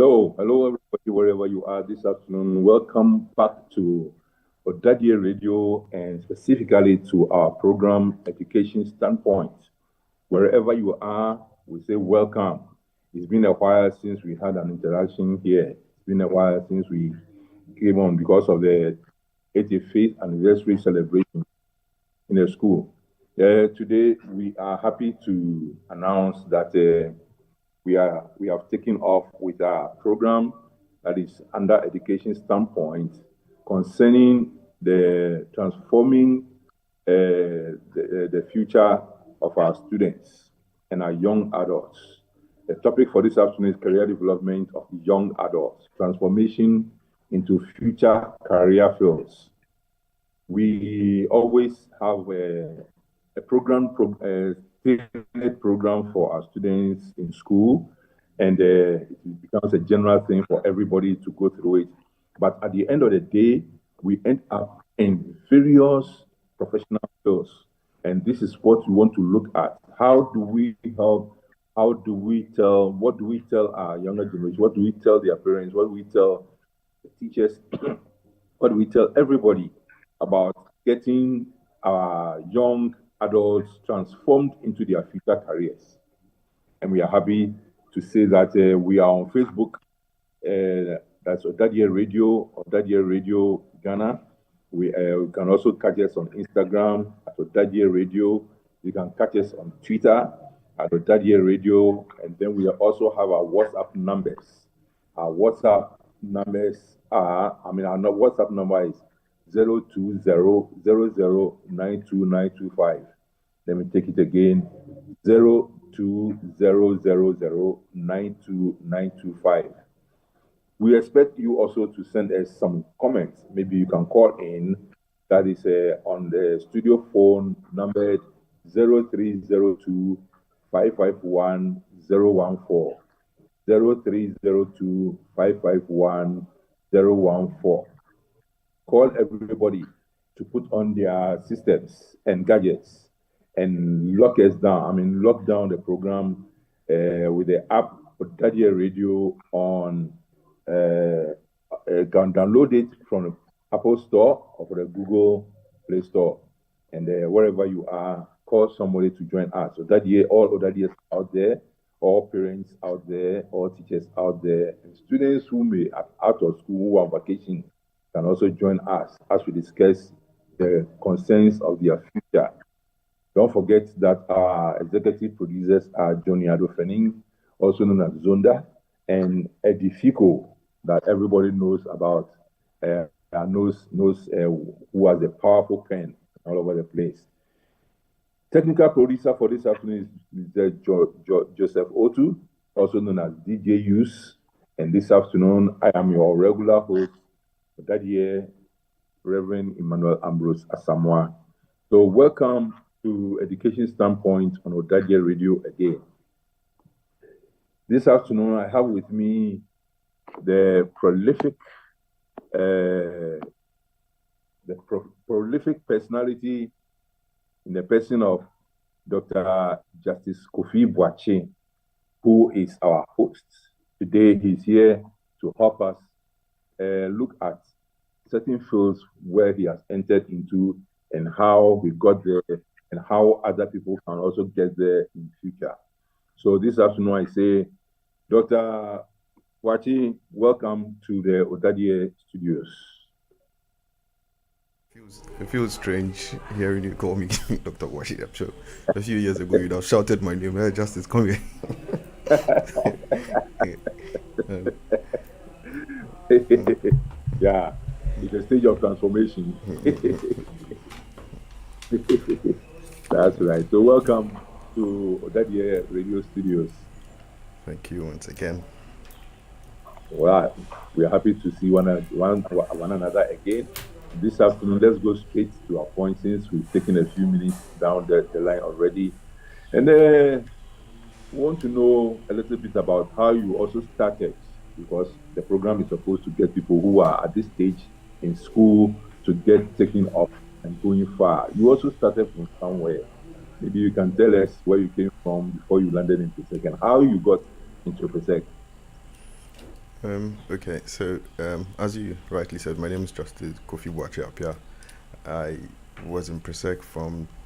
Hello, everybody, wherever you are this afternoon. Welcome back to ỌDADEƐ Radio and specifically to our program, Education Standpoint. Wherever you are, we say welcome. It's been a while since we had an interaction here. It's been a while since we came on because of the 85th anniversary celebration in the school. Today, we are happy to announce that we have taken off with our program that is under Education Standpoint concerning the transforming the future of our students and our young adults. The topic for this afternoon is career development of young adults, transformation into future career fields. We always have a tailored program for our students in school, and it becomes a general thing for everybody to go through it. But at the end of the day, we end up in various professional fields, and this is what we want to look at. How do we help? What do we tell our younger generation? What do we tell their parents? What do we tell the teachers? What do we tell everybody about getting our young adults transformed into their future careers? And we are happy to say that we are on Facebook. That's ỌDADEƐ Radio Ghana. We can also catch us on Instagram at ỌDADEƐ Radio. You can catch us on Twitter at ỌDADEƐ Radio. And then we also have our WhatsApp numbers. Our WhatsApp numbers are, our WhatsApp number is 02000929225. Let me take it again, 02000929225. We expect you also to send us some comments. Maybe you can call in. That is on the studio phone number 0302 551 014. 0302 551 014. Call everybody to put on their systems and gadgets and lock down the program with the app ỌDADEƐ Radio on. Can download it from the Apple Store or from the Google Play Store, and wherever you are, call somebody to join us. So that year, all ỌDADEƐs out there, all parents out there, all teachers out there, and students who may are out of school who are on vacation can also join us as we discuss the concerns of their future. Don't forget that our executive producers are Johnny Adofening, also known as Zonda, and Eddie Fico, that everybody knows about, knows who has a powerful pen all over the place. Technical producer for this afternoon is Joseph Otu, also known as DJ Use. And this afternoon, I am your regular host, ỌDADEƐ Reverend Emmanuel Ambrose Asamoah. So welcome to Education Standpoint on ỌDADEƐ Radio again. This afternoon, I have with me the prolific personality in the person of Dr. Justice Kofi Boakye, who is our host. Today, he's here to help us look at certain fields where he has entered into and how we got there and how other people can also get there in the future. So this afternoon, I say, Dr. Boakye, welcome to the ỌDADEƐ studios. It feels strange hearing you call me Dr. Boakye. I'm sure a few years ago you'd have shouted my name. Hey, Justice, come here. Yeah, it's a stage of transformation. That's right. So welcome to ỌDADEƐ Radio Studios. Thank you once again. Well, we are happy to see one another again. This afternoon, let's go straight to our point since we've taken a few minutes down the line already. And we want to know a little bit about how you also started, because the program is supposed to get people who are at this stage in school to get taken off and going far. You also started from somewhere. Maybe you can tell us where you came from before you landed in Pesek and how you got into Pesek. Okay, so as you rightly said, my name is Justice Kofi Boachi Apia. I was in Presec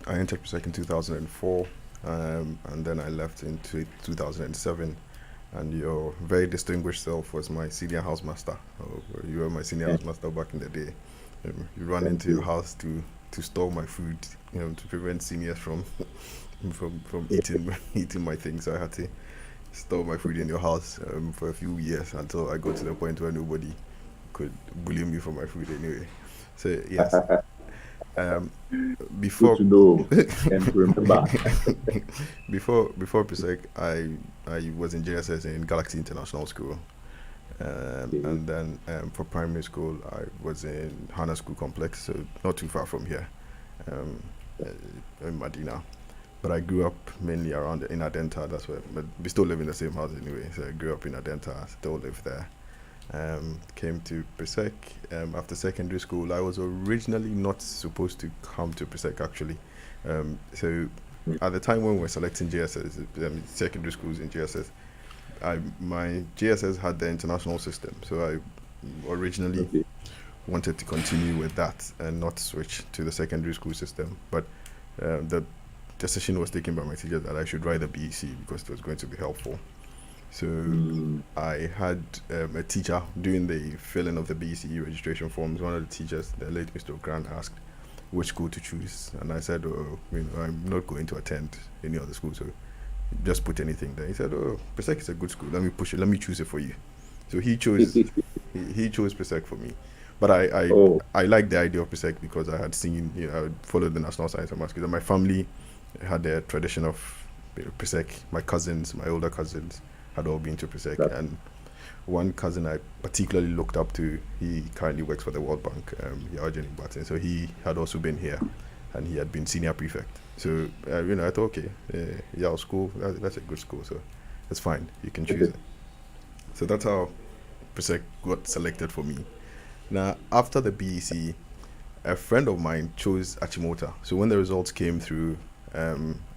I entered Presec in 2004, and then I left in 2007. And your very distinguished self was my senior housemaster. Oh, you were my senior Yeah, housemaster back in the day. You run thank into your you. house to store my food, to prevent seniors from from Yeah. eating my things. So I had to store my food in your house for a few years until I got to the point where nobody could bully me for my food anyway. So yes, um, Good before to know and to remember. before PSEC, I was in JSS in Galaxy International School, Okay. and then for primary school I was in Hana School Complex, so not too far from here, um, in Medina. But I grew up mainly around in Adenta. That's where, but we still live in the same house anyway. So I grew up in Adenta, still live there. Came to Presec after secondary school. I was originally not supposed to come to Presec actually. So at the time when we were selecting JSS, secondary schools in JSS, my JSS had the international system. So I originally Okay. wanted to continue with that and not switch to the secondary school system. But the decision was taken by my teacher that I should write the BEC because it was going to be helpful. So Mm, I had a teacher doing the filling of the BCE registration forms. One of the teachers, the late Mr. Grant, asked which school to choose, and I said, "Oh, I'm not going to attend any other school, so just put anything there." He said, "Oh, Presec is a good school. Let me push it. Let me choose it for you." So he chose Presec for me, but oh, I liked the idea of Presec because I had seen, I would followed the national science and maths because my family had a tradition of Presec. My cousins, my older cousins, had all been to Presec, that, and one cousin I particularly looked up to, he currently works for the World Bank, Eugene Barton. So he had also been here, and he had been senior prefect. So I thought, okay, yeah, school, that's a good school, so it's fine. You can choose okay. it. So that's how Presec got selected for me. Now, after the BEC, a friend of mine chose Achimota. So when the results came through,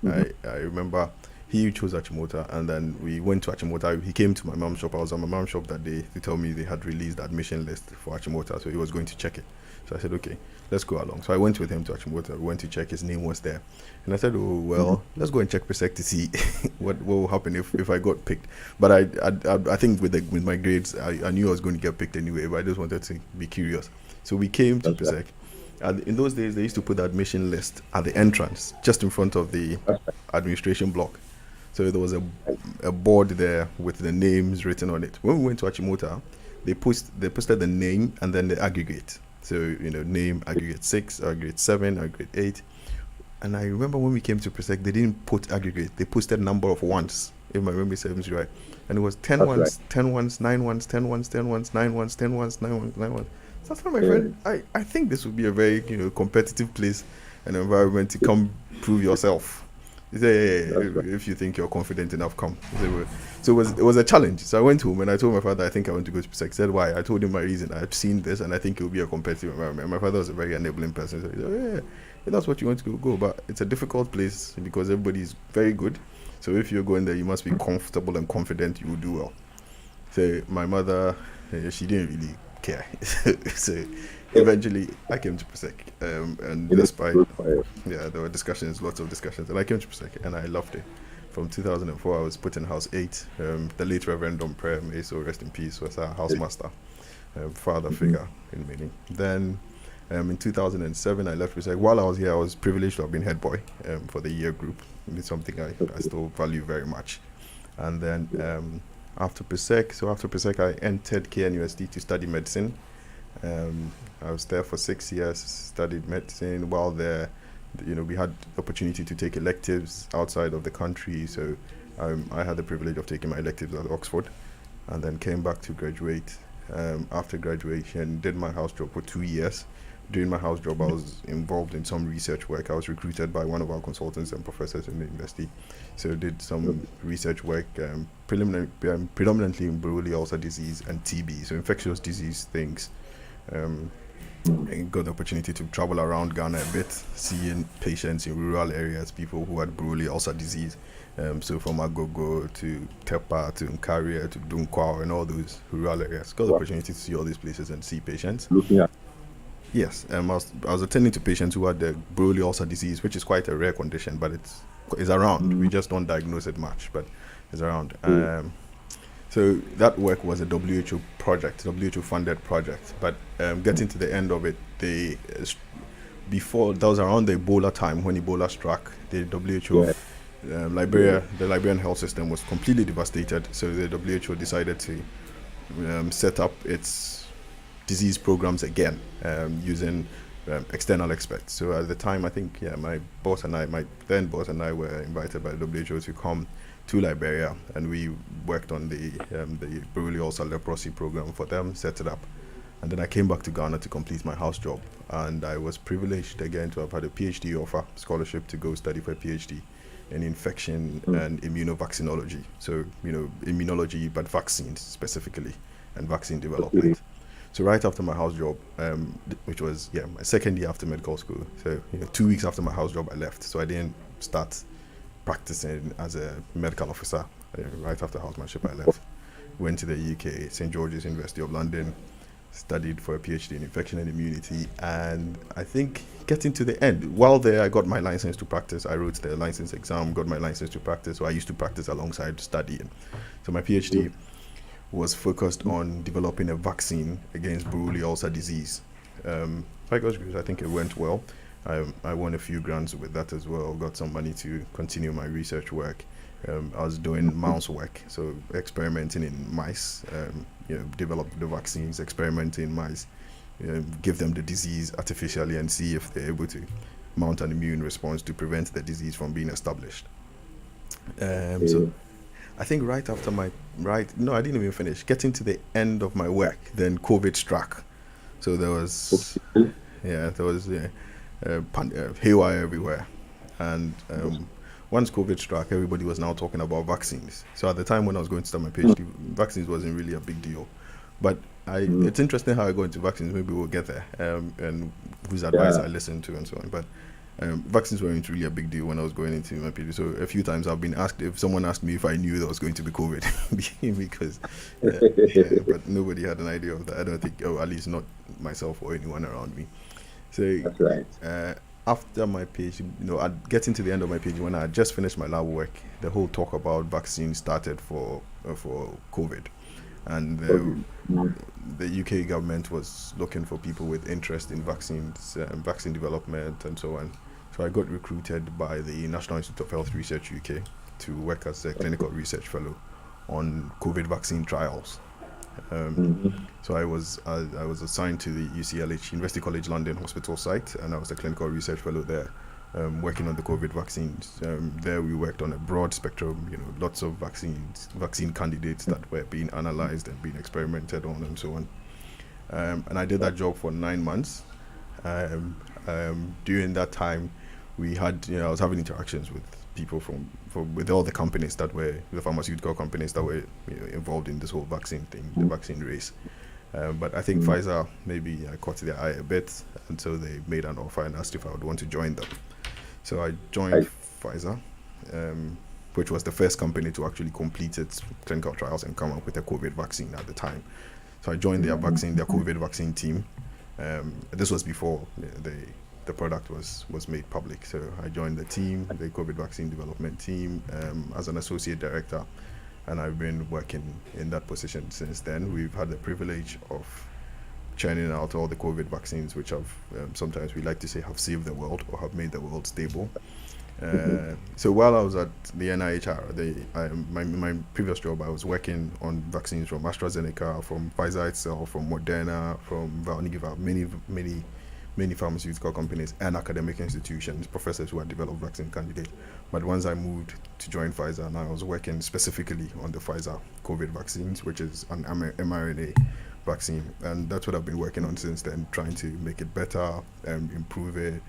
Mhm. I remember he chose Achimota, and then we went to Achimota. He came to my mom's shop. I was at my mom's shop that day. They told me they had released the admission list for Achimota, so he was going to check it. So I said, okay, let's go along. So I went with him to Achimota. We went to check. His name was there, and I said, oh Mhm. well, let's go and check Presec to see what will happen if I got picked. But I think with my grades, I knew I was going to get picked anyway. But I just wanted to be curious. So we came to That's right. Presec. And in those days, they used to put the admission list at the entrance, just in front of the That's administration block. So there was right. a board there with the names written on it. When we went to Achimota, they posted the name and then the aggregate. So name aggregate 6, aggregate 7, aggregate 8. And I remember when we came to Presec, they didn't put aggregate. They posted number of ones, if my memory serves me right. And it was 10 That's right. ones, 10 ones, 9 ones, 10 ones, 10 ones, 9 ones, 10 ones, 9 ones, 9 ones. So I told my Yeah, friend, I think this would be a very, competitive place and environment to come prove yourself. He said, that's right. if you think you're confident enough, come. So it was a challenge. So I went home and I told my father I think I want to go to Presec. He said, why? I told him my reason. I've seen this and I think it will be a competitive environment. And my father was a very enabling person. So he said, if that's what you want to go. But it's a difficult place because everybody's very good. So if you're going there, you must be comfortable and confident you will do well. So my mother, she didn't really care. So Yeah, eventually I came to Presec. And you know, despite, good for you. there were discussions, lots of discussions, and I came to Presec and I loved it. From 2004, I was put in House 8. The late Reverend Don Prayer, may so rest in peace, was our housemaster, father Mhm. figure in meaning. Then in 2007, I left Presec. While I was here, I was privileged to have been head boy for the year group. It's something I Okay. still value very much. And then Yeah. after PSEC, I entered KNUST to study medicine. I was there for 6 years, studied medicine. While there, we had opportunity to take electives outside of the country. So I had the privilege of taking my electives at Oxford, and then came back to graduate. After graduation, did my house job for 2 years. During my house job, I was involved in some research work. I was recruited by one of our consultants and professors in the university. So did some Okay. research work, predominantly in Buruli ulcer disease and TB, so infectious disease things. Um, I got the opportunity to travel around Ghana a bit, seeing patients in rural areas, people who had Brule ulcer disease. So from Agogo to Tepa to Nkaria to Dunkwa and all those rural areas. Got the Wow. opportunity to see all these places and see patients. Looking at Yes, I was attending to patients who had the Brule ulcer disease, which is quite a rare condition, but it's around. We mm, just don't diagnose it much, but it's around. yeah, So that work was a WHO project, WHO funded project. But getting to the end of it, before that was around the Ebola time when Ebola struck, the WHO, yeah, yeah. Liberia, the Liberian health system was completely devastated. So the WHO decided to set up its disease programs again using external experts. So at the time, I think my then boss and I were invited by the WHO to come to Liberia, and we worked on the Brule ulcer leprosy program for them, set it up, and then I came back to Ghana to complete my house job, and I was privileged again to have had a PhD offer scholarship to go study for a PhD in infection Mm, and immunovaccinology. So immunology, but vaccines specifically, and vaccine okay. development. So right after my house job, which was my second year after medical school, so 2 weeks after my house job, I left. So I didn't start practicing as a medical officer. Right after housemanship, I left. Went to the UK, St George's University of London, studied for a PhD in infection and immunity, and I think getting to the end, while there, I got my license to practice. I wrote the license exam, got my license to practice. So I used to practice alongside studying. So my PhD was focused on developing a vaccine against Brule ulcer disease. By God's grace, I think it went well. I won a few grants with that as well. Got some money to continue my research work. I was doing mouse work, so experimenting in mice. Develop the vaccines, experimenting in mice, give them the disease artificially, and see if they're able to mount an immune response to prevent the disease from being established. So Yeah. I think right after no, I didn't even finish. Getting to the end of my work, then COVID struck. So Okay. there was haywire everywhere, and once COVID struck, everybody was now talking about vaccines. So at the time when I was going to start my PhD, vaccines wasn't really a big deal. But Mm, it's interesting how I got into vaccines. Maybe we'll get there, and whose advice yeah. I listened to and so on. But vaccines weren't really a big deal when I was going into my PhD. So a few times I've been asked if someone asked me if I knew there was going to be COVID, because but nobody had an idea of that. I don't think, at least not myself or anyone around me. So That's right. uh, after my PhD, I'd getting to the end of my PhD when I had just finished my lab work, the whole talk about vaccines started for COVID, and Okay. Mm, the UK government was looking for people with interest in vaccines, vaccine development, and so on. So I got recruited by the National Institute of Health Research UK to work as a clinical research fellow on COVID vaccine trials. Um, mhm, so I was assigned to the UCLH University College London hospital site, and I was a clinical research fellow there, working on the COVID vaccines. There we worked on a broad spectrum, lots of vaccine candidates that were being analyzed and being experimented on, and so on. And I did that job for 9 months. Um, During that time, I was having interactions with people with all the companies that were the pharmaceutical companies that were involved in this whole vaccine thing, the mm, vaccine race. But I think mm. Pfizer, maybe I caught their eye a bit, and so they made an offer and asked if I would want to join them. So I joined Right. Pfizer, um, which was the first company to actually complete its clinical trials and come up with a COVID vaccine at the time. So I joined their COVID vaccine team. This was before the product was made public. So I joined the team, the COVID vaccine development team, as an associate director, and I've been working in that position since then. We've had the privilege of churning out all the COVID vaccines, which have sometimes we like to say have saved the world or have made the world stable. So while I was at the NIHR, my previous job, I was working on vaccines from AstraZeneca, from Pfizer itself, from Moderna, from Valneva, many pharmaceutical companies and academic institutions, professors who had developed vaccine candidates. But once I moved to join Pfizer, and I was working specifically on the Pfizer COVID vaccines, which is an mRNA vaccine, and that's what I've been working on since then, trying to make it better, improve it,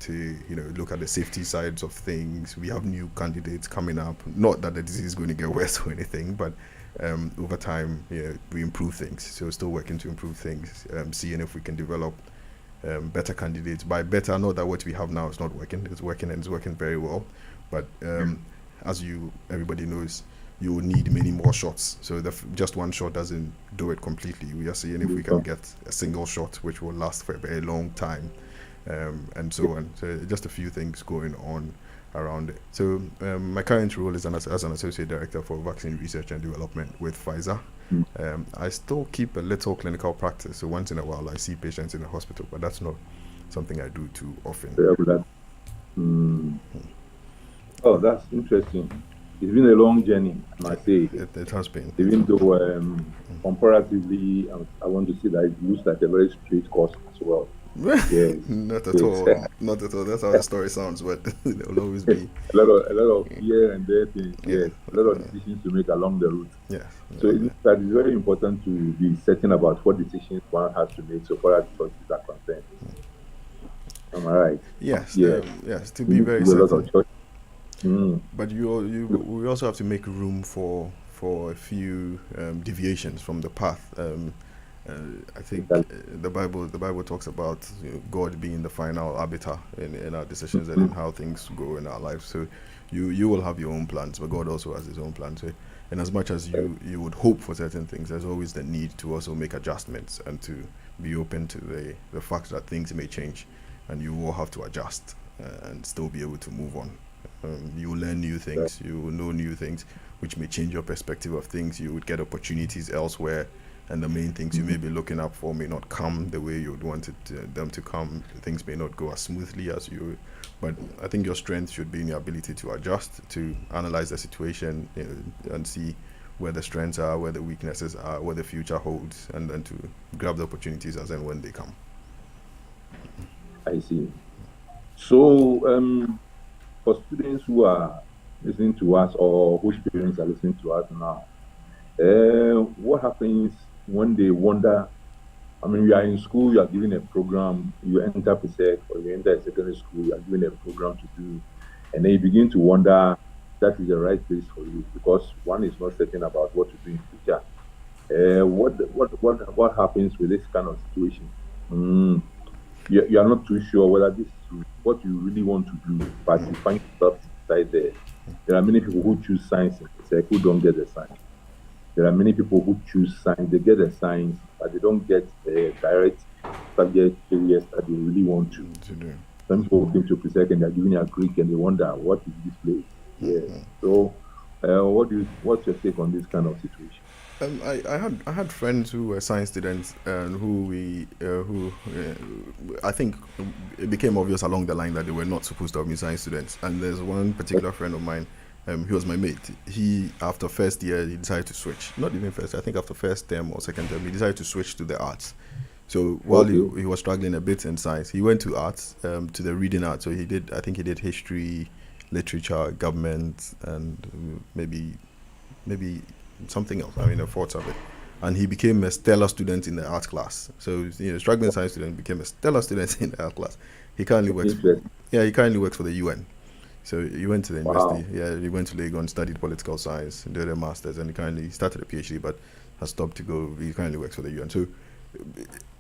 to look at the safety sides of things. We have new candidates coming up. Not that the disease is going to get worse or anything, but over time, yeah, we improve things. So still working to improve things, seeing if we can develop better candidates. By better, not that what we have now is not working. It's working and it's working very well. But as everybody knows, you will need many more shots. So just one shot doesn't do it completely. We are seeing if we can get a single shot, which will last for a very long time, and so on. So just a few things going on around it. So my current role is as an associate director for vaccine research and development with Pfizer. I still keep a little clinical practice, so once in a while I see patients in the hospital, but that's not something I do too often. Oh, that's interesting. It's been a long journey, I must say. It has been. Even though comparatively, I want to say that it looks like a very straight course as well. Yeah. Not at all. Not at all. That's how the story sounds, but there will always be a lot of here and there things. Yes, a lot of decisions to make along the route. Yeah. So it's very important to be certain about what decisions one has to make so far as choices are concerned. Am I right? Yes. Yes. Yes. To be very certain. But we also have to make room for a few deviations from the path. I think the Bible talks about God being the final arbiter in our decisions and in how things go in our lives. So you will have your own plans, but God also has his own plans. So, and as much as you would hope for certain things, there's always the need to also make adjustments and to be open to the fact that things may change, and you will have to adjust and still be able to move on. You will learn new things, you will know new things, which may change your perspective of things. You would get opportunities elsewhere, and the main things you may be looking up for may not come the way you would want them to come. Things may not go as smoothly as you. But I think your strength should be in your ability to adjust, to analyze the situation, and see where the strengths are, where the weaknesses are, what the future holds, and then to grab the opportunities as and when they come. I see. So, for students who are listening to us or whose parents are listening to us now, what happens when they wonder? I mean, you are in school, you are given a program, you enter PSEC or you enter a secondary school, you are given a program to do, and then you begin to wonder that is the right place for you because one is not certain about what to do in future. What happens with this kind of situation? You are not too sure whether this is what you really want to do, but you find yourself inside there. There are many people who choose science in PSEC who don't get the science. There are many people who choose science, they get the science, but they don't get the direct subject areas that they really want to do. Some people came to PSEC and they're giving a Greek and they wonder, what is this place? Yeah. So, what's your take on this kind of situation? I had friends who were science students and who I think it became obvious along the line that they were not supposed to have been science students. And there's one particular friend of mine. He was my mate. He, after first year, he decided to switch. Not even first. I think after first term or second term, he decided to switch to the arts. So while he was struggling a bit in science, he went to arts, to the reading arts. So he did history, literature, government, and maybe something else. I mean, a fourth of it. And he became a stellar student in the art class. So struggling science student became a stellar student in the art class. He currently works. He currently works for the UN. So he went to the university. Yeah, he went to Legon, studied political science, did a master's, and he currently started a PhD, but has stopped to go. He currently works for the UN. So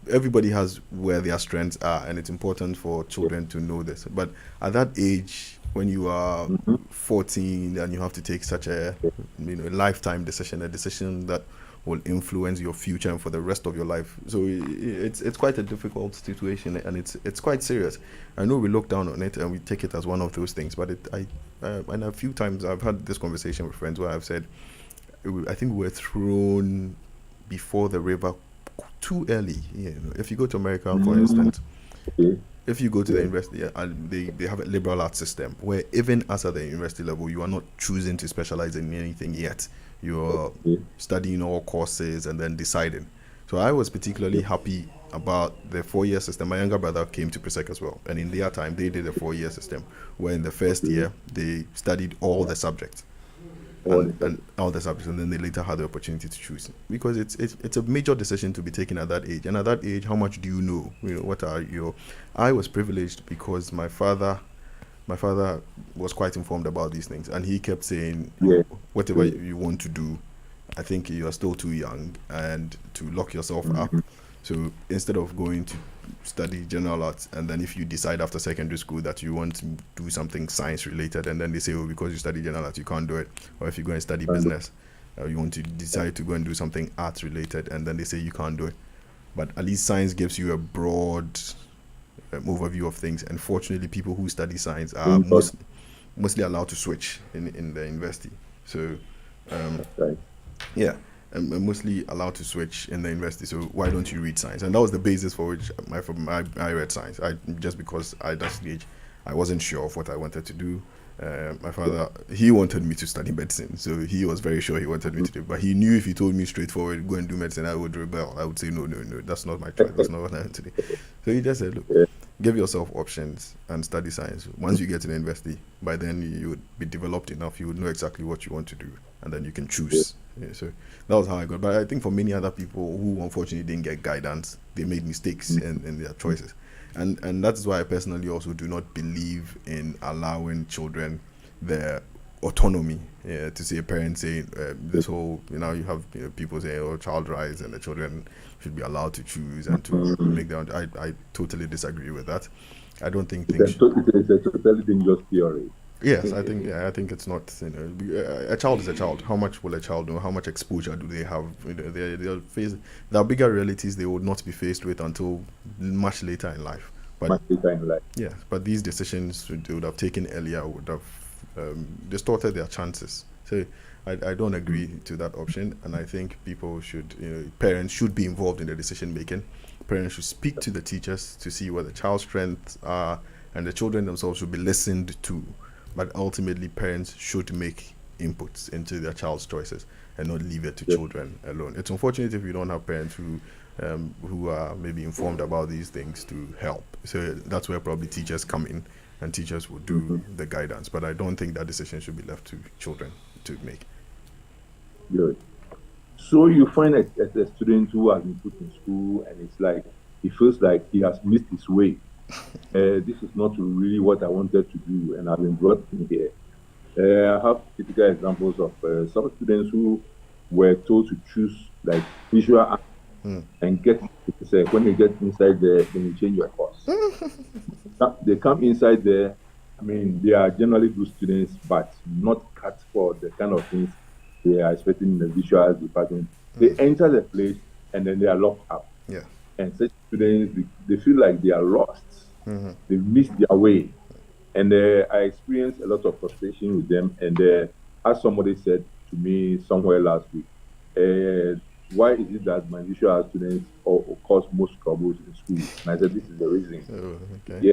everybody has where their strengths are, and it's important for children to know this. But at that age, when you are 14 and you have to take such a lifetime decision, a decision that will influence your future and for the rest of your life. So it's quite a difficult situation, and it's quite serious. I know we look down on it and we take it as one of those things, but and a few times I've had this conversation with friends where I've said, I think we were thrown before the river too early. If you go to America, for instance, if you go to the university, they have a liberal arts system where even as at the university level, you are not choosing to specialize in anything yet. You're studying all courses and then deciding. So I was particularly happy about the 4-year system. My younger brother came to PSEC as well, and in their time they did a 4-year system where in the first year they studied all the subjects. And all the subjects, and then they later had the opportunity to choose, because it's a major decision to be taken at that age. And at that age, how much do you know? What are your? I was privileged because my father was quite informed about these things, and he kept saying, whatever you want to do, I think you are still too young and to lock yourself up. Mm-hmm. So instead of going to study general arts, and then if you decide after secondary school that you want to do something science related, and then they say, oh, because you study general arts, you can't do it. Or if you go and study And business, you want to decide to go and do something arts related, and then they say you can't do it. But at least science gives you a broad overview of things. And fortunately, people who study science are thank God, mostly allowed to switch in the university. So um, that's right. yeah, I'm mostly allowed to switch in the university. So why don't you read science? And that was the basis for which I read science. I just because at that stage I wasn't sure of what I wanted to do. My father, he wanted me to study medicine, so he was very sure he wanted me to do. But he knew if he told me straightforward, go and do medicine, I would rebel. I would say no, no, no, that's not my choice. That's not what I want to do. So he just said, look, Yeah, give yourself options and study science. Once you get to the university, by then you would be developed enough. You would know exactly what you want to do, and then you can yeah. choose. Yeah, so that was how I got. But I think for many other people who unfortunately didn't get guidance, they made mistakes in their choices, and that's why I personally also do not believe in allowing children their autonomy. Yeah, to see a parent saying this whole, you have people saying, oh, child rights and the children should be allowed to choose and to Mm. make their own. I totally disagree with that. I don't think It's things a, should. to- it's a totally dangerous theory. Yes, I think it's not. A child is a child. How much will a child know? How much exposure do they have? They'll face. There are bigger realities they would not be faced with until much later in life. But Much later in life. yeah, but these decisions they would have taken earlier would have distorted their chances. So I don't agree to that option, and I think people should, parents should be involved in the decision making. Parents should speak to the teachers to see what the child's strengths are, and the children themselves should be listened to. But ultimately, parents should make inputs into their child's choices and not leave it to Yeah. children alone. It's unfortunate if you don't have parents who are maybe informed about these things to help. So that's where probably teachers come in, and teachers will do Mm-hmm. the guidance. But I don't think that decision should be left to children to make. Good. So you find a student who has been put in school and it's like he feels like he has missed his way. This is not really what I wanted to do, and I've been brought in here. I have typical examples of some students who were told to choose like visual art Mm. and get say when you get inside there, then you change your course. They come inside there. I mean, they are generally good students, but not cut for the kind of things they are expecting in the visual arts department. They enter the place and then they are locked up. Yeah. And such students, they feel like they are lost. Hmm. They've missed their way. And I experienced a lot of frustration with them. And as somebody said to me somewhere last week, why is it that my visual arts students cause most troubles in school? And I said, this is the reason. Oh, okay. Yeah,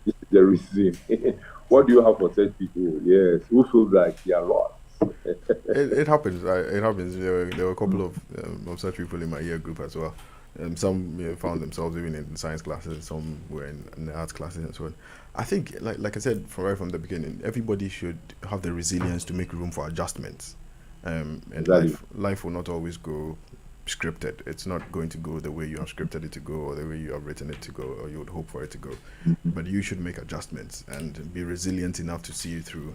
this is the reason. What do you have for such people? Yes, who feel like they are lost? It happens. It happens. There were a couple of such people in my year group as well. Some found themselves even in science classes. Some were in the arts classes and so on. I think, like I said from the beginning, everybody should have the resilience to make room for adjustments. And Exactly. life will not always go scripted. It's not going to go the way you have scripted it to go, or the way you have written it to go, or you would hope for it to go. But you should make adjustments and be resilient enough to see it through.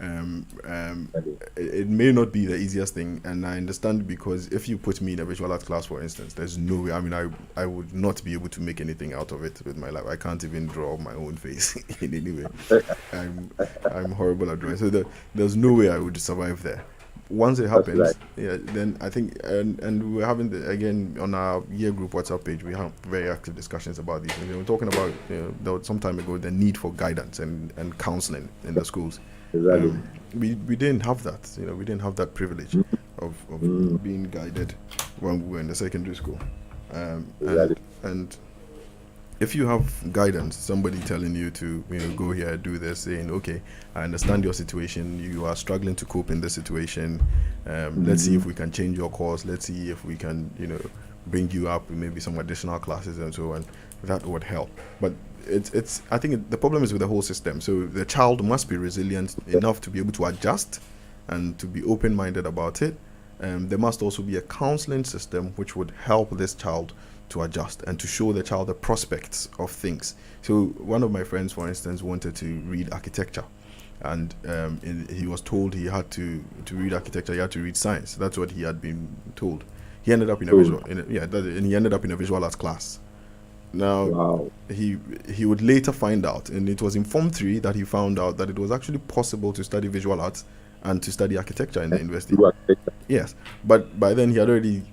Um, um, Exactly. it may not be the easiest thing, and I understand, because if you put me in a visual arts class, for instance, there's no way. I mean, I would not be able to make anything out of it with my life. I can't even draw my own face in any way. I'm I'm horrible at drawing, so there's no way I would survive there. Once it That's happens, right. yeah, then I think, and we're having again on our year group WhatsApp page, we have very active discussions about these things. We're talking about, there was some time ago, the need for guidance and counseling in the schools. Exactly. um, we didn't have that. We didn't have that privilege Mm, of being guided when we were in the secondary school. And exactly. and if you have guidance, somebody telling you to go here, do this, saying, okay, I understand your situation, you are struggling to cope in this situation, let's see Mm-hmm. if we can change your course, let's see if we can bring you up with maybe some additional classes and so on. That would help. But it's I think the problem is with the whole system. So the child must be resilient enough to be able to adjust and to be open-minded about it. There must also be a counseling system which would help this child to adjust and to show the child the prospects of things. So one of my friends, for instance, wanted to read architecture, and he was told he had to read architecture, he had to read science. That's what he had been told. He ended up in a So, visual, and he ended up in a visual arts class. Now, wow. he would later find out, and it was in Form 3 that he found out that it was actually possible to study visual arts and to study architecture in the university. You are correct. Yes, but by then he had already,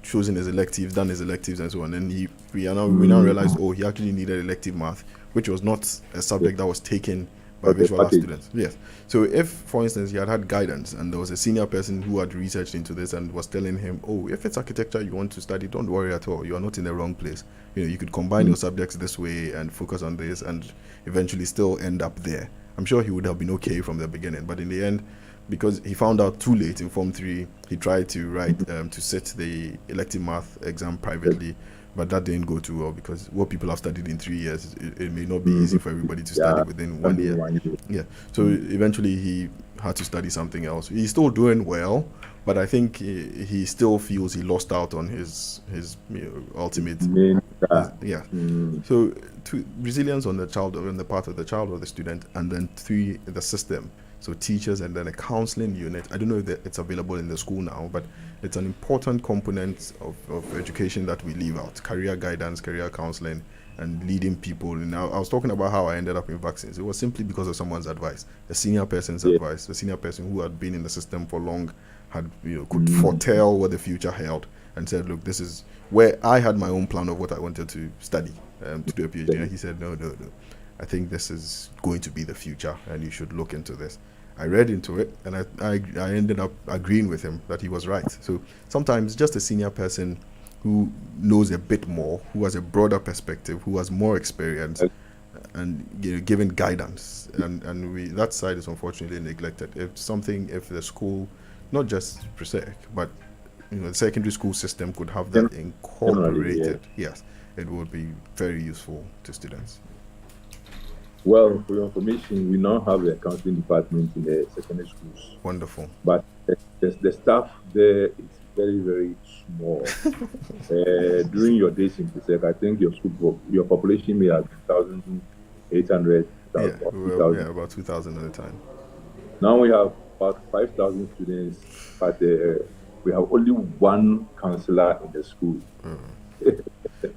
chosen his electives, done his electives, and so on. And we now realized, oh, he actually needed elective math, which was not a Yeah. subject that was taken by Okay, visual arts package. students. Yes. So if, for instance, he had guidance and there was a senior person who had researched into this and was telling him, oh, if it's architecture you want to study, don't worry at all. You are not in the wrong place. You could combine your subjects this way and focus on this and eventually still end up there. I'm sure he would have been okay from the beginning, but in the end, because he found out too late in Form 3, he tried to write to sit the elective math exam privately, but that didn't go too well because what people have studied in 3 years, it may not be easy for everybody to study Yeah. within Can 1 year. 1 year. Yeah. So eventually he had to study something else. He's still doing well, but I think he still feels he lost out on his ultimate. Main, Yeah. mm, So resilience on the part of the child or the student, and then 3, the system. So teachers and then a counseling unit. I don't know if it's available in the school now, but it's an important component of education that we leave out. Career guidance, career counseling, and leading people. Now, I was talking about how I ended up in vaccines. It was simply because of someone's advice, a senior person's yeah. advice, a senior person who had been in the system for long, had could foretell what the future held, and said, "Look, this is where I had my own plan of what I wanted to study, to do a PhD." And he said, "No, no, no. I think this is going to be the future, and you should look into this." I read into it, and I ended up agreeing with him that he was right. So sometimes just a senior person who knows a bit more, who has a broader perspective, who has more experience, and given guidance, and that side is unfortunately neglected. If the school, not just Presec, but the secondary school system could have that Generally, yeah. incorporated, yes, it would be very useful to students. Well, for your information, we now have a counseling department in the secondary schools, Wonderful. but the staff there is very, very small. During your days in Presec, I think your population may have been 1,800, Yeah, or we were, 2,000. about 2,000 at the time. Now we have about 5,000 students, but we have only one counselor in the school.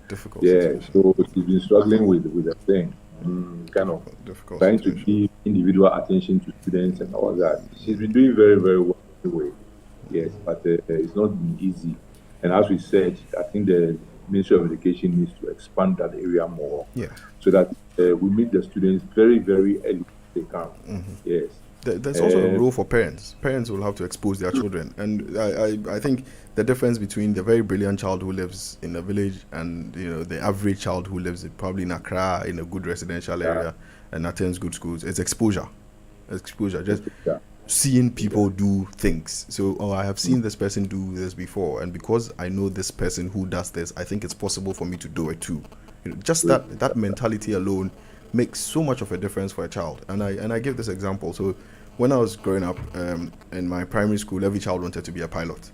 Difficult Yeah, situation. so she's been struggling with the thing, kind of Difficult trying to situation. give individual attention to students and all that. She's been doing very, very well anyway. Yes, but it's not been easy. And as we said, I think the Ministry of Education needs to expand that area more Yeah. so that we meet the students very, very early if they can. Yes. There's also a role for parents. Parents will have to expose their children, and I think the difference between the very brilliant child who lives in a village and the average child who lives probably in Accra in a good residential area and attends good schools is exposure. Exposure, just Yeah. seeing people do things. So, I have seen this person do this before, and because I know this person who does this, I think it's possible for me to do it too. Just that mentality alone makes so much of a difference for a child. And I give this example. So when I was growing up, in my primary school, every child wanted to be a pilot.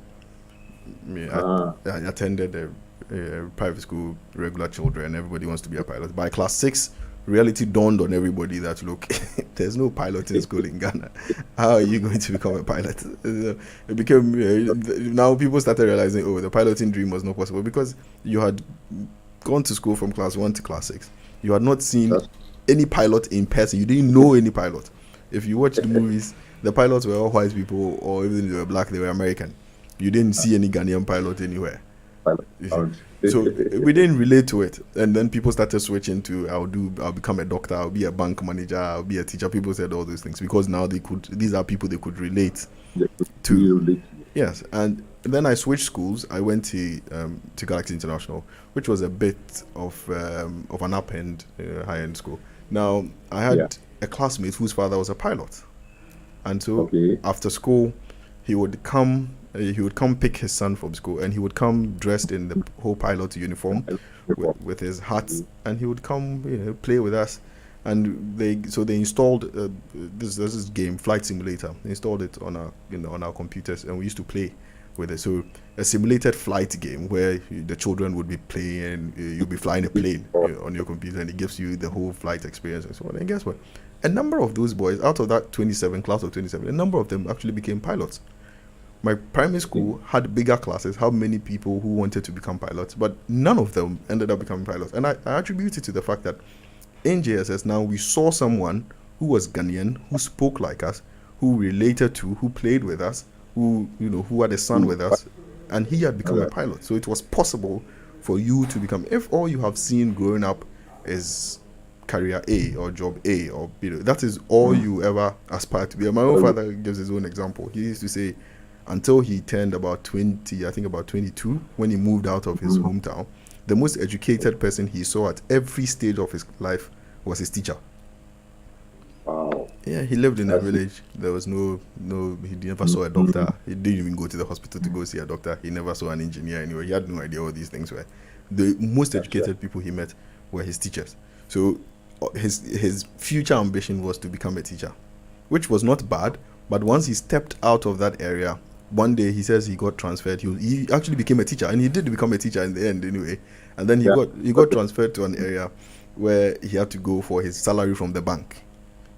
I attended a private school, regular children. Everybody wants to be a pilot. By class 6, reality dawned on everybody that, look, there's no piloting school in Ghana. How are you going to become a pilot? It became now people started realizing, oh, the piloting dream was not possible because you had gone to school from class 1 to class 6. You had not seen any pilot in person. You didn't know any pilot. If you watch the movies, the pilots were all white people, or even if they were black, they were American. You didn't see any Ghanaian pilot anywhere. So we didn't relate to it, and then people started switching to I'll become a doctor, I'll be a bank manager, I'll be a teacher. People said all those things because now these are people they could relate to. Yes, and then I switched schools. I went to Galaxy International, which was a bit of an up-end, high-end school. Now I had a classmate whose father was a pilot, and so after school, he would come pick his son from school, and he would come dressed in the whole pilot uniform with his hat, and he would come play with us. And they installed this game, Flight Simulator. They installed it on our computers, and we used to play with it. So a simulated flight game where the children would be playing, you'll be flying a plane on your computer, and it gives you the whole flight experience and so on. And guess what? A number of those boys, out of that 27 class of 27, a number of them actually became pilots. My primary school had bigger classes, how many people who wanted to become pilots, but none of them ended up becoming pilots. And I attribute it to the fact that in JSS now we saw someone who was Ghanaian, who spoke like us, who related to, who played with us, who who had a son with us, and he had become a pilot. So it was possible for you to become. If all you have seen growing up is career A or job A, or that is all you ever aspire to be. My own father gives his own example. He used to say, until he turned about 20, I think about 22, when he moved out of his hometown, the most educated person he saw at every stage of his life was his teacher. Wow. Yeah, he lived in a village. There was no, he never saw a doctor. He didn't even go to the hospital to go see a doctor. He never saw an engineer anyway. He had no idea what these things were. The most educated people he met were his teachers. So his future ambition was to become a teacher, which was not bad. But once he stepped out of that area, one day he says he got transferred. He actually became a teacher, and he did become a teacher in the end anyway. And then he got transferred to an area where he had to go for his salary from the bank.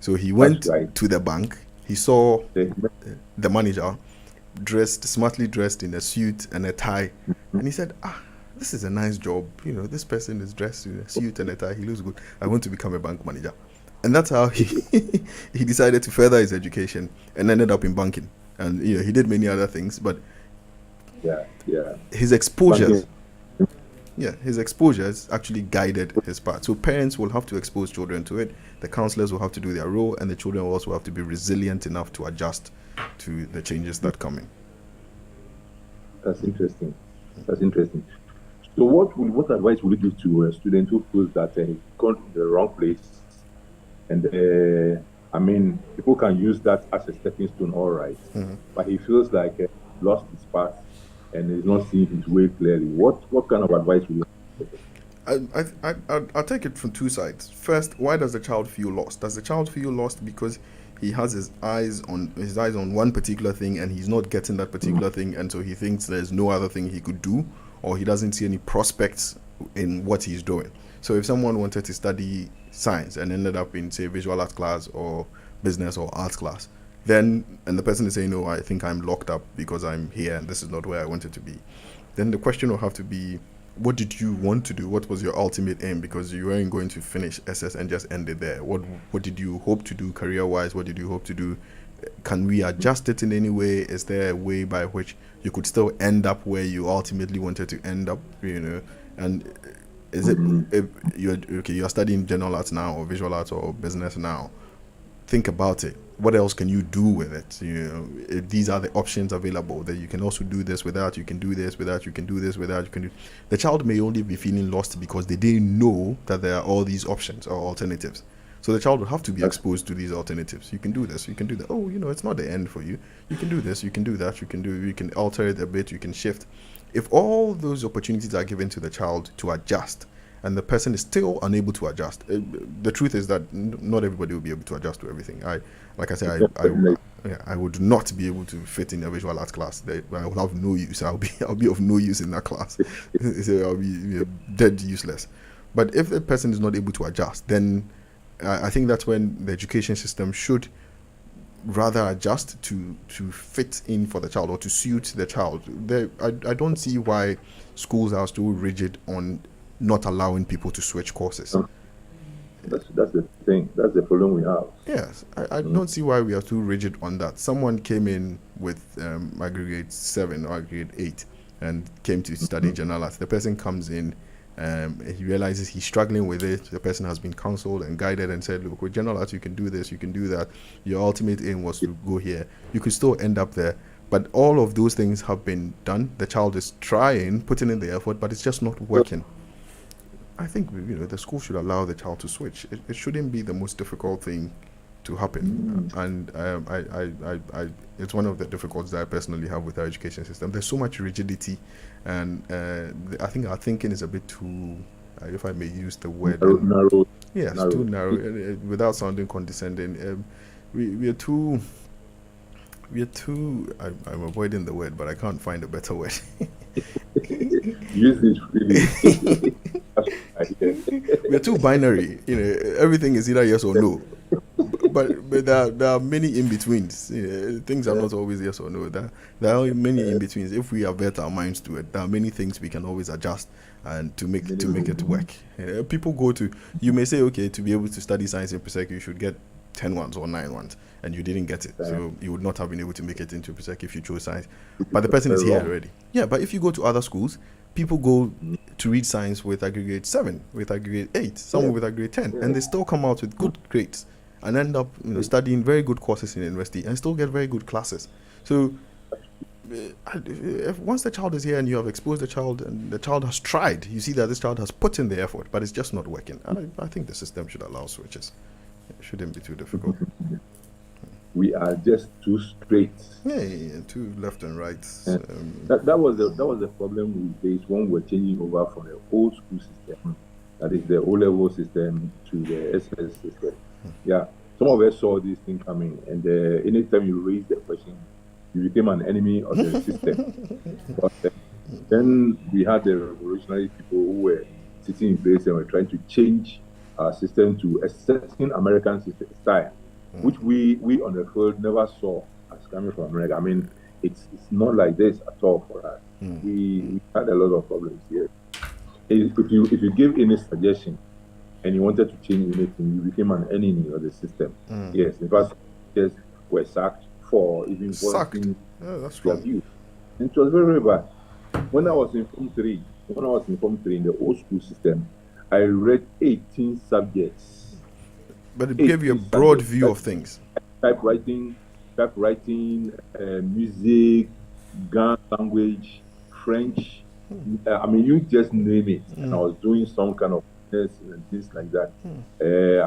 So he went to the bank. He saw the manager smartly dressed in a suit and a tie, and he said, this is a nice job. This person is dressed in a suit and a tie. He looks good. I want to become a bank manager. And that's how he decided to further his education and ended up in banking. And he did many other things, but his exposures actually guided his path. So parents will have to expose children to it. The counselors will have to do their role, and the children will also have to be resilient enough to adjust to the changes that come in. That's interesting. So what advice would you give to a student who feels that he's gone to the wrong place? And people can use that as a stepping stone, all right. But he feels like he lost his path and is not seeing his way clearly. What kind of advice would you I'll take it from two sides. First, why does the child feel lost? Does the child feel lost because he has his eyes on one particular thing and he's not getting that particular thing, and so he thinks there's no other thing he could do, or he doesn't see any prospects in what he's doing? So if someone wanted to study science and ended up in, say, visual arts class or business or arts class, and the person is saying, no, I think I'm locked up because I'm here and this is not where I wanted to be, then the question will have to be, what did you want to do? What was your ultimate aim? Because you weren't going to finish SS and just end it there. What did you hope to do career-wise? What did you hope to do? Can we adjust it in any way? Is there a way by which you could still end up where you ultimately wanted to end up? And is it if you're studying general arts now, or visual arts, or business now? Think about it. What else can you do with it? If these are the options available, that you can also do this without, you can do this without, you can do this without, you can do. The child may only be feeling lost because they didn't know that there are all these options or alternatives. So the child will have to be exposed to these alternatives. You can do this, you can do that. Oh, it's not the end for you. You can do this, you can do that, you can alter it a bit, you can shift. If all those opportunities are given to the child to adjust, and the person is still unable to adjust, the truth is that not everybody will be able to adjust to everything. I would not be able to fit in a visual arts class. I will have no use. I'll be of no use in that class. So I'll be dead useless. But if the person is not able to adjust, then I think that's when the education system should rather adjust to fit in for the child or to suit the child. I don't see why schools are so rigid on not allowing people to switch courses. That's the thing. That's the problem we have. Yes, I don't see why we are too rigid on that. Someone came in with grade 7 or grade 8 and came to study general arts. The person comes in, he realizes he's struggling with it. The person has been counseled and guided and said, look, with general arts, you can do this, you can do that. Your ultimate aim was to go here. You could still end up there. But all of those things have been done. The child is trying, putting in the effort, but it's just not working. I think the school should allow the child to switch. It shouldn't be the most difficult thing to happen. And it's one of the difficulties that I personally have with our education system. There's so much rigidity, and I think our thinking is a bit too, if I may use the word, narrow. Yes, narrow. Too narrow, without sounding condescending. We are too. I'm avoiding the word, but I can't find a better word. Use it freely. We're too binary. Everything is either yes or no. but there are many in betweens. Things are not always yes or no. There are many in betweens. If we avert our minds to it, there are many things we can always adjust and to make it work. People go to, you may say, okay, to be able to study science in Presec, you should get 10 ones or 9 ones, and you didn't get it, so you would not have been able to make it into Presec if you chose science. But the person is here already. Yeah, but if you go to other schools, people go to read science with aggregate 7, with aggregate 8, some with aggregate 10, and they still come out with good grades and end up studying very good courses in university and still get very good classes. So if once the child is here and you have exposed the child and the child has tried, you see that this child has put in the effort, but it's just not working. I think the system should allow switches. It shouldn't be too difficult. We are just too straight. Yeah, too left and right. That was the problem we faced when we were changing over from the old school system, that is the O-level system, to the SS system. Yeah, some of us saw this thing coming, and anytime you raise the question, you became an enemy of the system. But then we had the revolutionary people who were sitting in place and were trying to change our system to a certain American system style, which we on the field never saw as coming from America. I mean, it's not like this at all for us. We had a lot of problems here. If you give any suggestion and you wanted to change anything, you became an enemy of the system. Yes, in fact, yes, were sacked for even voicing their view. It was very, very bad. When I was in Form 3, in the old school system, I read 18 subjects. But it gave you a broad view of things. Typewriting, music, Ghana language, French. I mean, you just name it. And I was doing some kind of business and things like that.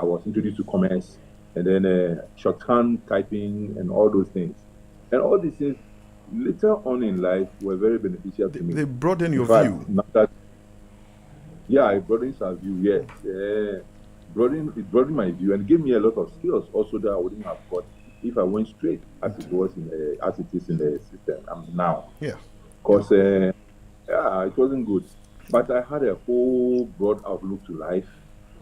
I was introduced to commerce, and then shorthand typing and all those things. And all these things later on in life were very beneficial to me. They broaden your view. Yeah, it broadens our view, yes. It broadened my view and gave me a lot of skills also that I wouldn't have got if I went straight as it is in the system now. Yeah. Because it wasn't good. But I had a whole broad outlook to life,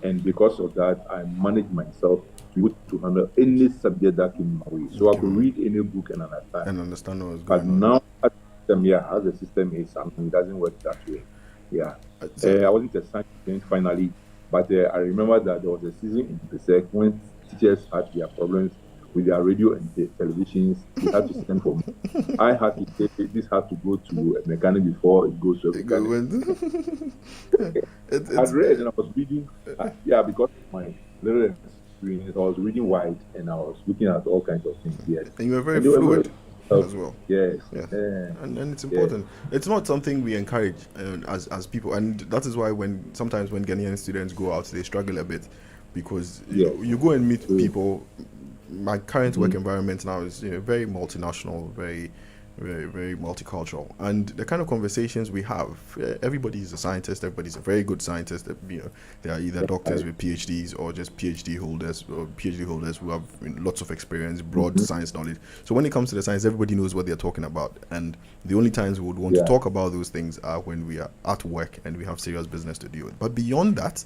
and because of that, I managed myself to handle any subject that came my way. So I could read any book and understand. And understand what was but going on. now, as the system is, it doesn't work that way. Yeah. I wasn't a science student finally, but I remember that there was a season in the SEC when teachers had their problems with their radio and televisions. They had to send for me. I had to say this had to go to a mechanic before it goes to a mechanic. I read and I was reading, because of my little experience, I was reading wide and I was looking at all kinds of things. Yes. And you were very fluid as well. Yes. And it's important. It's not something we encourage as people, and that is why sometimes when Ghanaian students go out, they struggle a bit, because you go and meet people. My current work environment now is very multinational, very, very, very multicultural, and the kind of conversations we have, everybody is a scientist, everybody's a very good scientist. They are either doctors with PhDs or just PhD holders who have lots of experience, broad science knowledge. So when it comes to the science, everybody knows what they're talking about, and the only times we would want to talk about those things are when we are at work and we have serious business to deal with. But beyond that,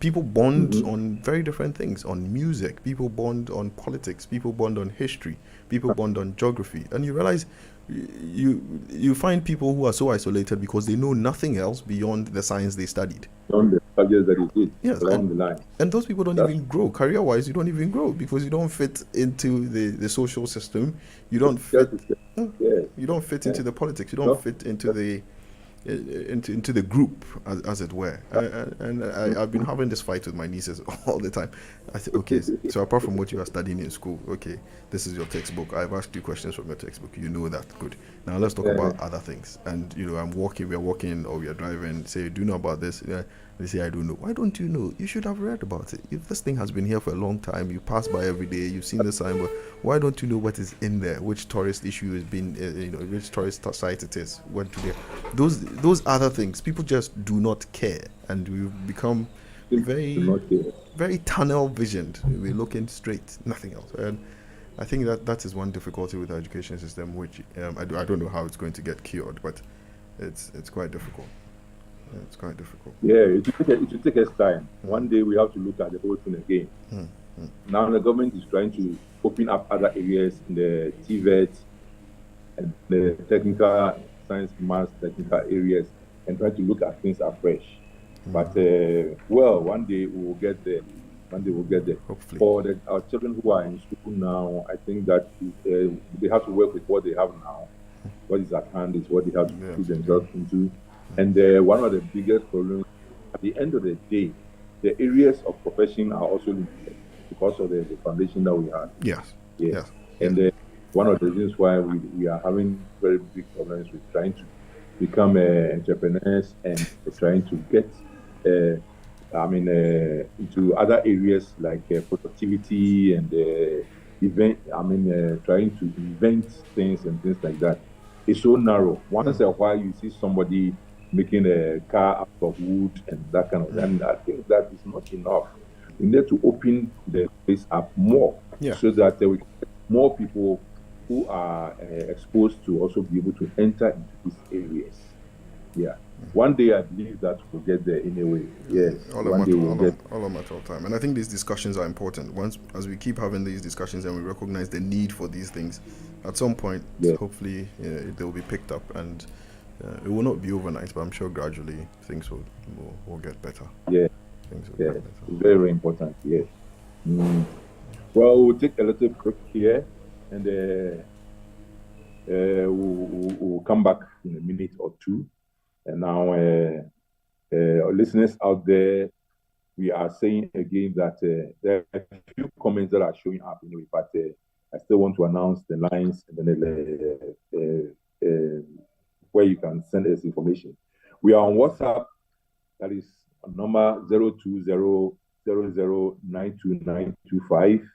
people bond on very different things, on music, people bond on politics, people bond on history, people bond on geography, and you realize you find people who are so isolated because they know nothing else beyond the science they studied. On the subjects that you did, along the line. And those people don't even grow. Career-wise, you don't even grow because you don't fit into the social system. You don't fit. You don't fit into the politics. You don't fit into the group, as it were. I've been having this fight with my nieces all the time. I said, okay, so apart from what you are studying in school, okay, this is your textbook. I've asked you questions from your textbook. You know that. Good. Now let's talk about other things. And we're walking or we are driving, say, do you know about this? They say, I don't know. Why don't you know? You should have read about it. If this thing has been here for a long time, you pass by every day, you've seen the signboard, why don't you know what is in there? Which tourist issue has been, which tourist site it is? What do they? Those other things, people just do not care, and we've become very, very tunnel visioned. We're looking straight, nothing else. And I think that is one difficulty with the education system, which I don't know how it's going to get cured, but it's quite difficult. It's quite difficult. Yeah, it will take us time. One day we have to look at the whole thing again. Now the government is trying to open up other areas in the TVET and the technical science, maths, technical areas, and try to look at things afresh. But one day we will get there. One day we'll get there. Hopefully. For our children who are in school now, I think that they have to work with what they have now. What is at hand is what they have to put themselves into. And one of the biggest problems, at the end of the day, the areas of profession are also limited because of the foundation that we have. Yes. And one of the reasons why we are having very big problems with trying to become entrepreneurs and trying to get into other areas like productivity and trying to invent things and things like that. It's so narrow. Once in a while, you see somebody making a car out of wood and that kind of thing. I think that is not enough. We need to open the place up more so that we can get more people who are exposed to also be able to enter into these areas. Yeah. One day I believe that we'll get there anyway. Yes. All a matter of time. And I think these discussions are important. As we keep having these discussions and we recognize the need for these things, at some point, hopefully, they will be picked up, and it will not be overnight, but I'm sure gradually things will get better. Yeah. Things will get better. It's very, very important. Yes. Well, we'll take a little break here, and we'll come back in a minute or two. And now, listeners out there, we are saying again that there are a few comments that are showing up anyway, but I still want to announce the lines and then where you can send us information. We are on WhatsApp. That is number 02000929925,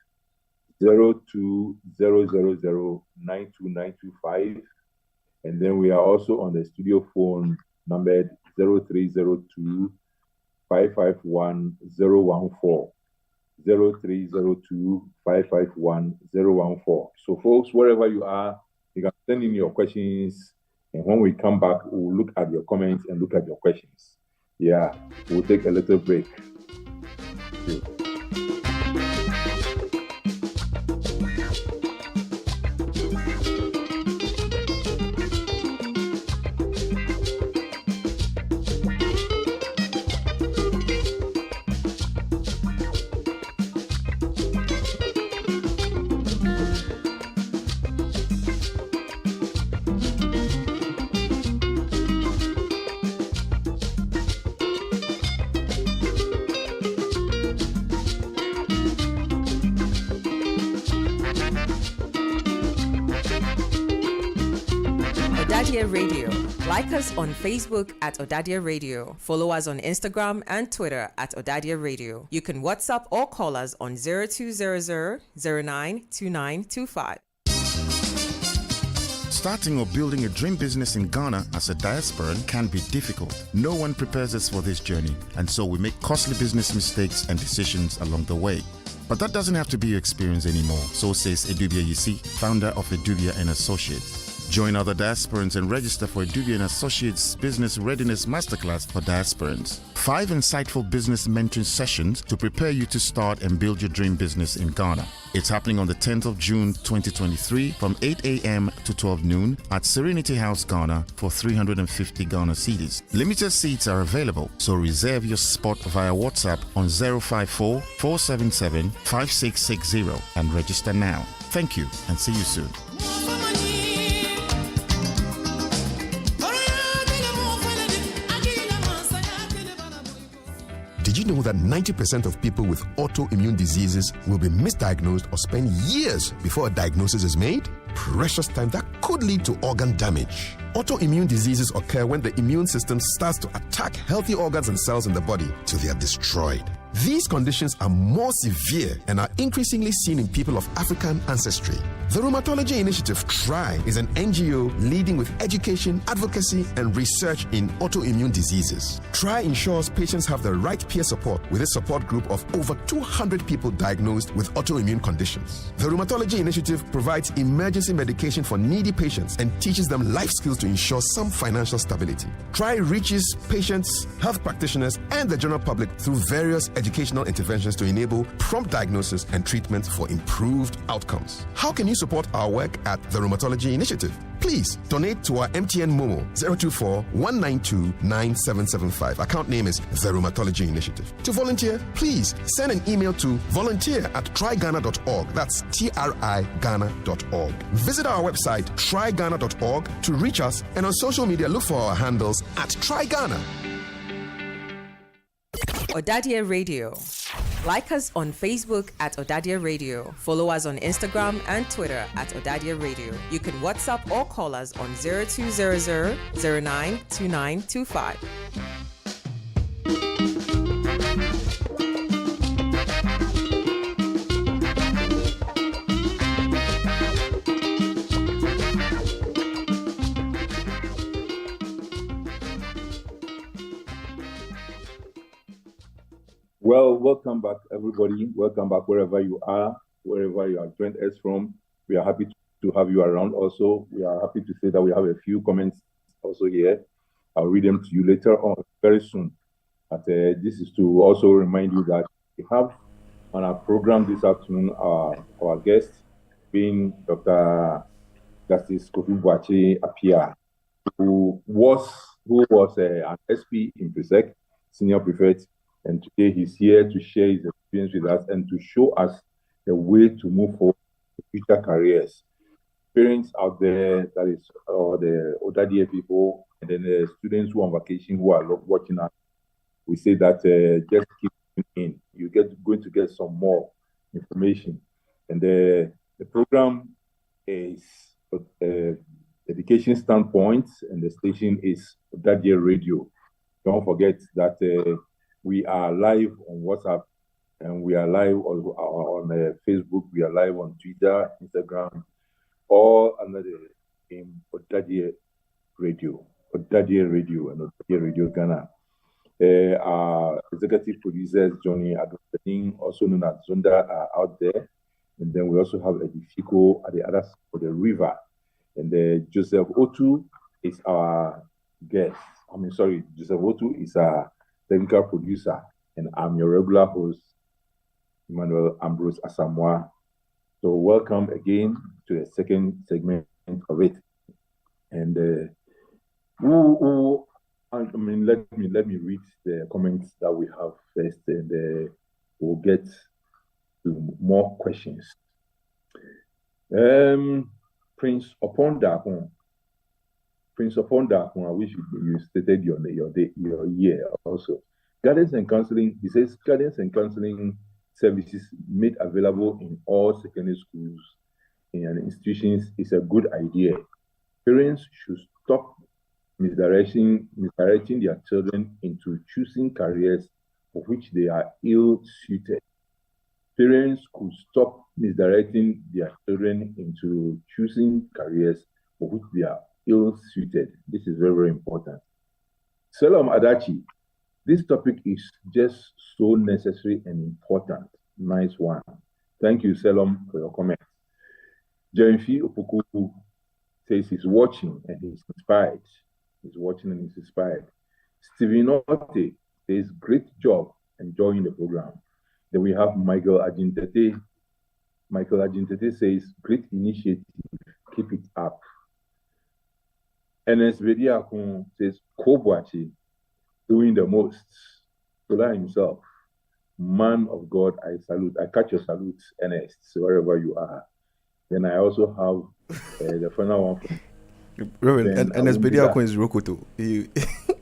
02000929925, and then we are also on the studio phone numbered 0302 551 014. 0302 551 014. So, folks, wherever you are, you can send in your questions, and when we come back, we'll look at your comments and look at your questions. Yeah, we'll take a little break. ỌDADEƐ Radio. Like us on Facebook at ỌDADEƐ Radio. Follow us on Instagram and Twitter at ỌDADEƐ Radio. You can WhatsApp or call us on 0200-092925. Starting or building a dream business in Ghana as a diasporan can be difficult. No one prepares us for this journey, and so we make costly business mistakes and decisions along the way. But that doesn't have to be your experience anymore, so says Edubia Yisi, founder of Edubia & Associates. Join other diasporans and register for Edubia & Associates Business Readiness Masterclass for diasporans. 5 insightful business mentoring sessions to prepare you to start and build your dream business in Ghana. It's happening on the 10th of June 2023 from 8 a.m. to 12 noon at Serenity House, Ghana for 350 Ghana cedis. Limited seats are available, so reserve your spot via WhatsApp on 054 477 5660 and register now. Thank you and see you soon. Did you know that 90% of people with autoimmune diseases will be misdiagnosed or spend years before a diagnosis is made? Precious time that could lead to organ damage. Autoimmune diseases occur when the immune system starts to attack healthy organs and cells in the body till they are destroyed. These conditions are more severe and are increasingly seen in people of African ancestry. The Rheumatology Initiative, TRI, is an NGO leading with education, advocacy, and research in autoimmune diseases. TRI ensures patients have the right peer support with a support group of over 200 people diagnosed with autoimmune conditions. The Rheumatology Initiative provides emergency medication for needy patients and teaches them life skills to ensure some financial stability. TRI reaches patients, health practitioners, and the general public through various educational interventions to enable prompt diagnosis and treatment for improved outcomes. How can you support our work at the Rheumatology Initiative? Please donate to our MTN Momo 024 192 9775. Account name is the Rheumatology Initiative. To volunteer, please send an email to volunteer@tryghana.org. That's TRIGhana.org. Visit our website tryghana.org to reach us, and on social media look for our handles at TryGhana. ỌDADEƐ Radio. Like us on Facebook at ỌDADEƐ Radio. Follow us on Instagram and Twitter at ỌDADEƐ Radio. You can WhatsApp or call us on 0200 092925. Well, welcome back, everybody. Welcome back wherever you are joined us from. We are happy to have you around also. We are happy to say that we have a few comments also here. I'll read them to you later on, very soon. But this is to also remind you that we have on our program this afternoon our guest being Dr. Justice Kofi Boakye Appiah, who was an SP in Presec, senior prefect. And today he's here to share his experience with us and to show us the way to move forward to future careers. Parents out there, that is, the ỌDADEɛ people, and then the students who are on vacation who are watching us, we say that just keep in. You're going to get some more information. And the program is education standpoint, and the station is ỌDADEɛ Radio. Don't forget that we are live on WhatsApp, and we are live on Facebook. We are live on Twitter, Instagram, all under the name ỌDADEɛ Radio. ỌDADEɛ Radio and ỌDADEɛ Radio Ghana. Our executive producers, Johnny Adopening, also known as Zonda, are out there. And then we also have Edifiko at the other side of the river. And Joseph Otu is our guest. Joseph Otu is our technical producer, and I'm your regular host, Emmanuel Ambrose Asamoah. So welcome again to the second segment of it. And let me read the comments that we have first, and we'll get to more questions. Prince Oponda, I wish you stated your year also. Guidance and counseling, he says, guidance and counseling services made available in all secondary schools and institutions is a good idea. Parents should stop misdirecting their children into choosing careers for which they are ill-suited. Parents could stop misdirecting their children into choosing careers for which they are ill-suited. This is very, very important. Selam Adachi, this topic is just so necessary and important. Nice one. Thank you, Selam, for your comment. Jemfi Opoku says he's watching and he's inspired. He's watching and he's inspired. Stephen Ote says, great job, enjoying the program. Then we have Michael Ajintete. Michael Ajintete says, great initiative, keep it up. Ernest Vediakun says, Kobuachi, doing the most. Sola himself, man of God, I salute. I catch your salute, Ernest, wherever you are. Then I also have the final one from Reverend, Ernest Vediakun is Rokoto.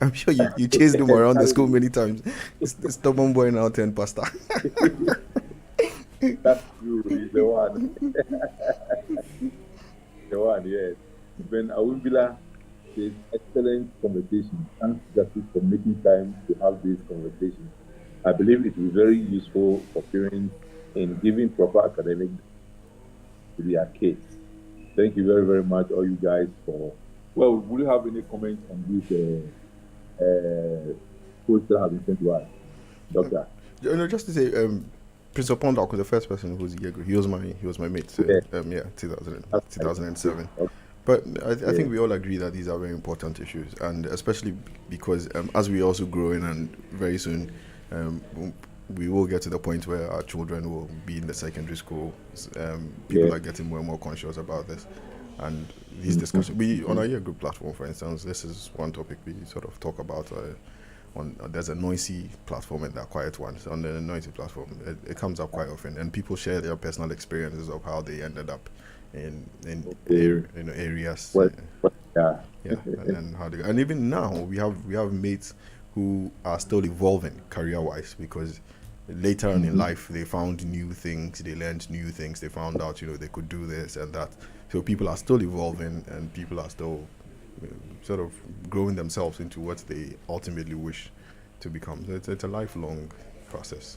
I'm sure you chased him around the school many times. It's the stubborn boy now turned pastor. That's true, he's the one. The one, yes. Ben Awumbila says, excellent conversation. Thanks, Justice, for making time to have this conversation. I believe it will be very useful for parents in giving proper academic to their kids. Thank you very, very much, all you guys, for. Well, will you have any comments on this post that have been sent to us, Doctor? Just to say, Prince Pondok was the first person who was a year ago. He was my mate. So, Yeah. 2007. Okay. But I think we all agree that these are very important issues, and especially because as we also grow in, and very soon we will get to the point where our children will be in the secondary school. People are getting more and more conscious about this, and these discussions. We on our year group platform, for instance, this is one topic we sort of talk about. There's a noisy platform and there are quiet ones. On the noisy platform, it comes up quite often, and people share their personal experiences of how they ended up in areas. Well, and then how they, and even now we have mates who are still evolving career-wise, because later on in life they found new things, they learned new things, they found out they could do this and that. So people are still evolving, and people are still sort of growing themselves into what they ultimately wish to become. So it's a lifelong process.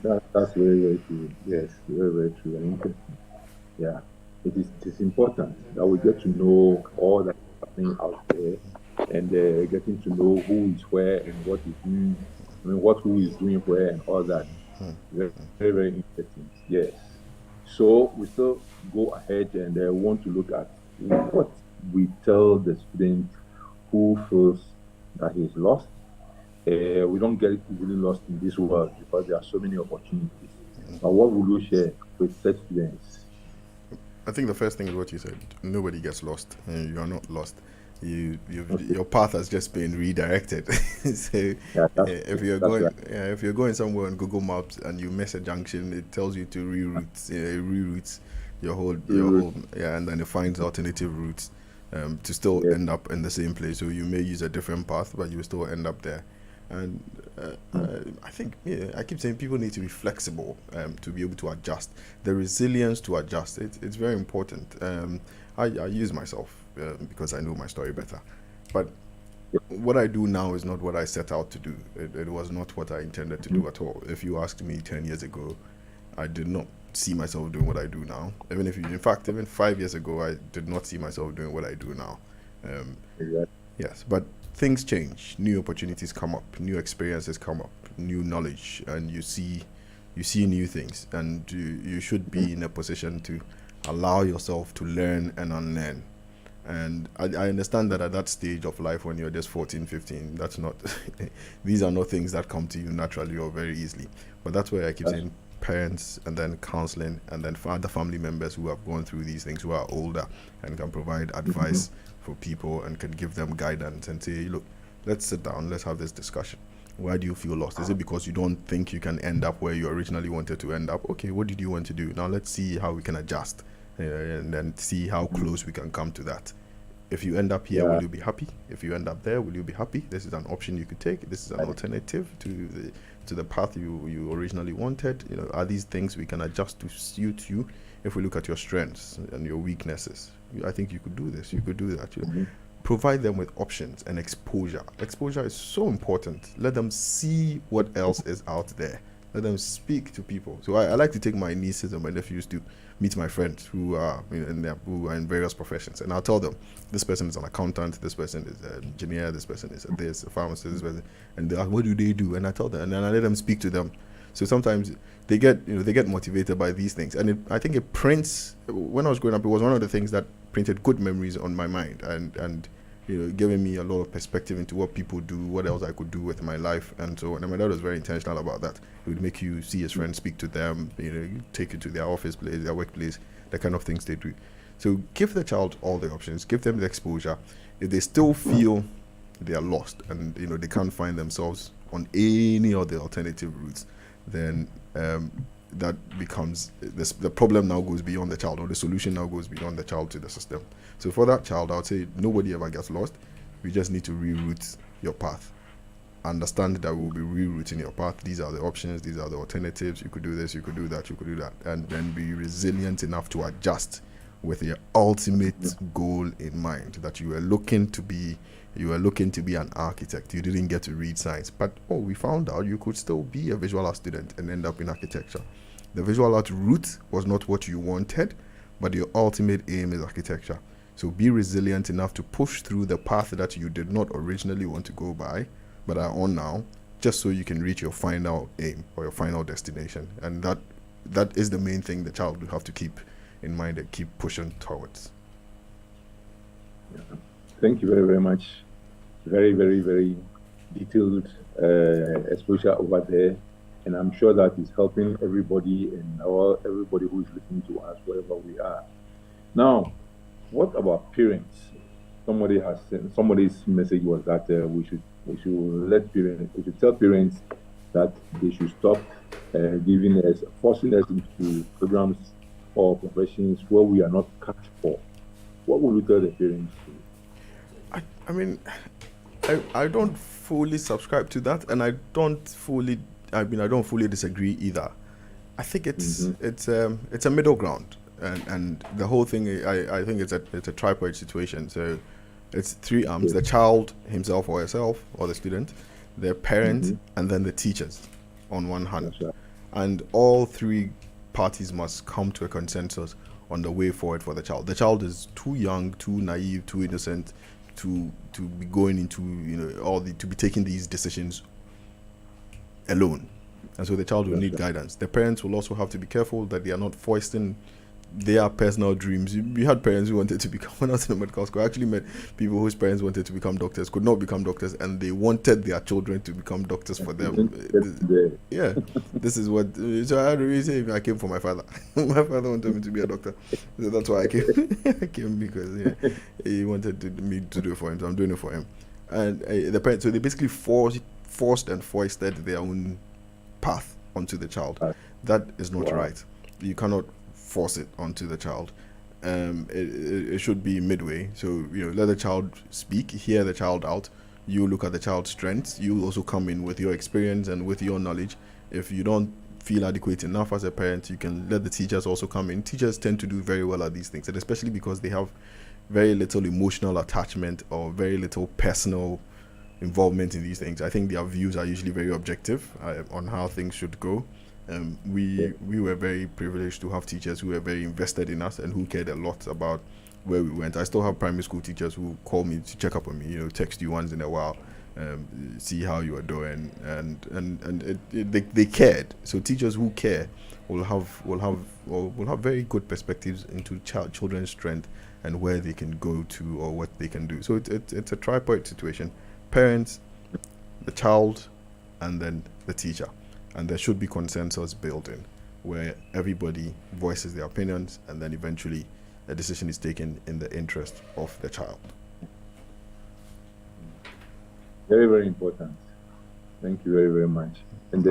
That's very, very true. Yes, very, very true and interesting. Yeah, it is important that we get to know all that's happening out there, and getting to know who is where and what is doing. Who is doing where and all that. Very, very, very interesting. Yes. So we still go ahead and want to look at what we tell the student who feels that he's lost. We don't get easily lost in this world because there are so many opportunities. But what will you share with such students? I think the first thing is what you said. Nobody gets lost. You are not lost. Your path has just been redirected. So if you're going somewhere on Google Maps and you miss a junction, it tells you to reroute your whole and then it finds alternative routes to still end up in the same place. So you may use a different path, but you will still end up there. And I think I keep saying people need to be flexible to be able to adjust. The resilience to adjust, it's very important. I use myself because I know my story better. But what I do now is not what I set out to do. It was not what I intended to do at all. If you asked me 10 years ago, I did not see myself doing what I do now. Even 5 years ago, I did not see myself doing what I do now. Yes, but things change. New opportunities come up, new experiences come up, new knowledge, and you see new things, and you should be in a position to allow yourself to learn and unlearn. And I understand that at that stage of life, when you're just 14, 15, that's not these are not things that come to you naturally or very easily. But that's why I keep saying parents, and then counseling, and then other family members who have gone through these things, who are older and can provide advice for people and can give them guidance and say, look, let's sit down, let's have this discussion. Why do you feel lost? Is it because you don't think you can end up where you originally wanted to end up? Okay, what did you want to do? Now let's see how we can adjust and then see how close we can come to that. If you end up here, will you be happy? If you end up there, will you be happy? This is an option you could take. This is an alternative to the path you originally wanted. Are these things we can adjust to suit you? If we look at your strengths and your weaknesses, I think you could do this. You could do that. Provide them with options and exposure. Exposure is so important. Let them see what else is out there. Let them speak to people. So I like to take my nieces and my nephews to meet my friends who are in various professions, and I'll tell them, this person is an accountant, this person is an engineer, this person is a pharmacist, this person, and they're like, what do they do? And I tell them, and then I let them speak to them. So sometimes they get motivated by these things, and I think it prints. When I was growing up, it was one of the things that printed good memories on my mind, and giving me a lot of perspective into what people do, what else I could do with my life, and so on. And my dad was very intentional about that. It would make you see his friends, speak to them, take you to their office place, their workplace, the kind of things they do. So give the child all the options, give them the exposure. If they still feel they are lost and they can't find themselves on any of the alternative routes, then that becomes the problem now goes beyond the child, or the solution now goes beyond the child to the system. So for that child, I would say nobody ever gets lost. We just need to reroute your path. Understand that we'll be rerouting your path. These are the options, these are the alternatives. You could do this, you could do that, you could do that, and then be resilient enough to adjust with your ultimate goal in mind, that you were looking to be an architect. You didn't get to read science, but we found out you could still be a visual art student and end up in architecture. The visual art route was not what you wanted, but your ultimate aim is architecture. So be resilient enough to push through the path that you did not originally want to go by, but are on now, just so you can reach your final aim or your final destination. And that is the main thing the child will have to keep in mind and keep pushing towards. Yeah. Thank you very, very much. Very, very, very detailed exposure over there. And I'm sure that is helping everybody and everybody who is listening to us, wherever we are. Now, what about parents? Somebody's message was that we should tell parents that they should stop forcing us into programs or professions where we are not cut for. What would you tell the parents? I mean, I don't fully subscribe to that, and I don't fully disagree either. I think it's a middle ground, and the whole thing, I think it's a tripod situation. So it's three arms: the child himself or herself, or the student, their parents, and then the teachers on one hand. Right. And all three parties must come to a consensus on the way forward for the child. The child is too young, too naive, too innocent to be going into to be taking these decisions alone, and so the child will need guidance. The parents will also have to be careful that they are not foisting their personal dreams. We had parents who wanted to become, when I was in the medical school, I actually met people whose parents wanted to become doctors, could not become doctors, and they wanted their children to become doctors for them. Yeah, this is what, so I had to really say, I came for my father. My father wanted me to be a doctor, so that's why I came. I came because he wanted me to do it for him, so I'm doing it for him. And the parents, so they basically forced and foisted their own path onto the child. That is not right. You cannot force it onto the child. It should be midway. So let the child speak, hear the child out. You look at the child's strengths. You also come in with your experience and with your knowledge. If you don't feel adequate enough as a parent, you can let the teachers also come in. Teachers tend to do very well at these things, and especially because they have very little emotional attachment or very little personal involvement in these things. I think their views are usually very objective on how things should go. We were very privileged to have teachers who were very invested in us and who cared a lot about where we went. I still have primary school teachers who call me to check up on me, text you once in a while, see how you are doing, and they cared. So teachers who care will have very good perspectives into children's strength and where they can go to or what they can do. So it's a tripod situation: parents, the child, and then the teacher. And there should be consensus built in where everybody voices their opinions, and then eventually a decision is taken in the interest of the child. Very, very important. Thank you very, very much. And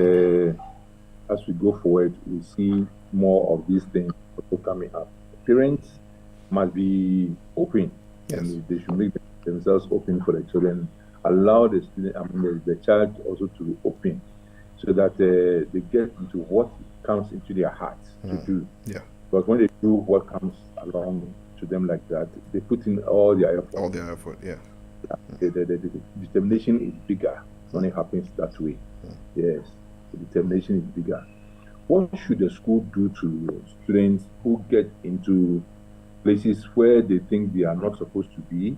as we go forward, we see more of these things coming up. Parents must be open, and they should make themselves open for the children. Allow the student, the child also to be open, so that they get into what comes into their hearts to do. Yeah. Because when they do what comes along to them like that, they put in all their effort. Yeah. The determination is bigger when it happens that way. Yes. The determination is bigger. What should the school do to students who get into places where they think they are not supposed to be,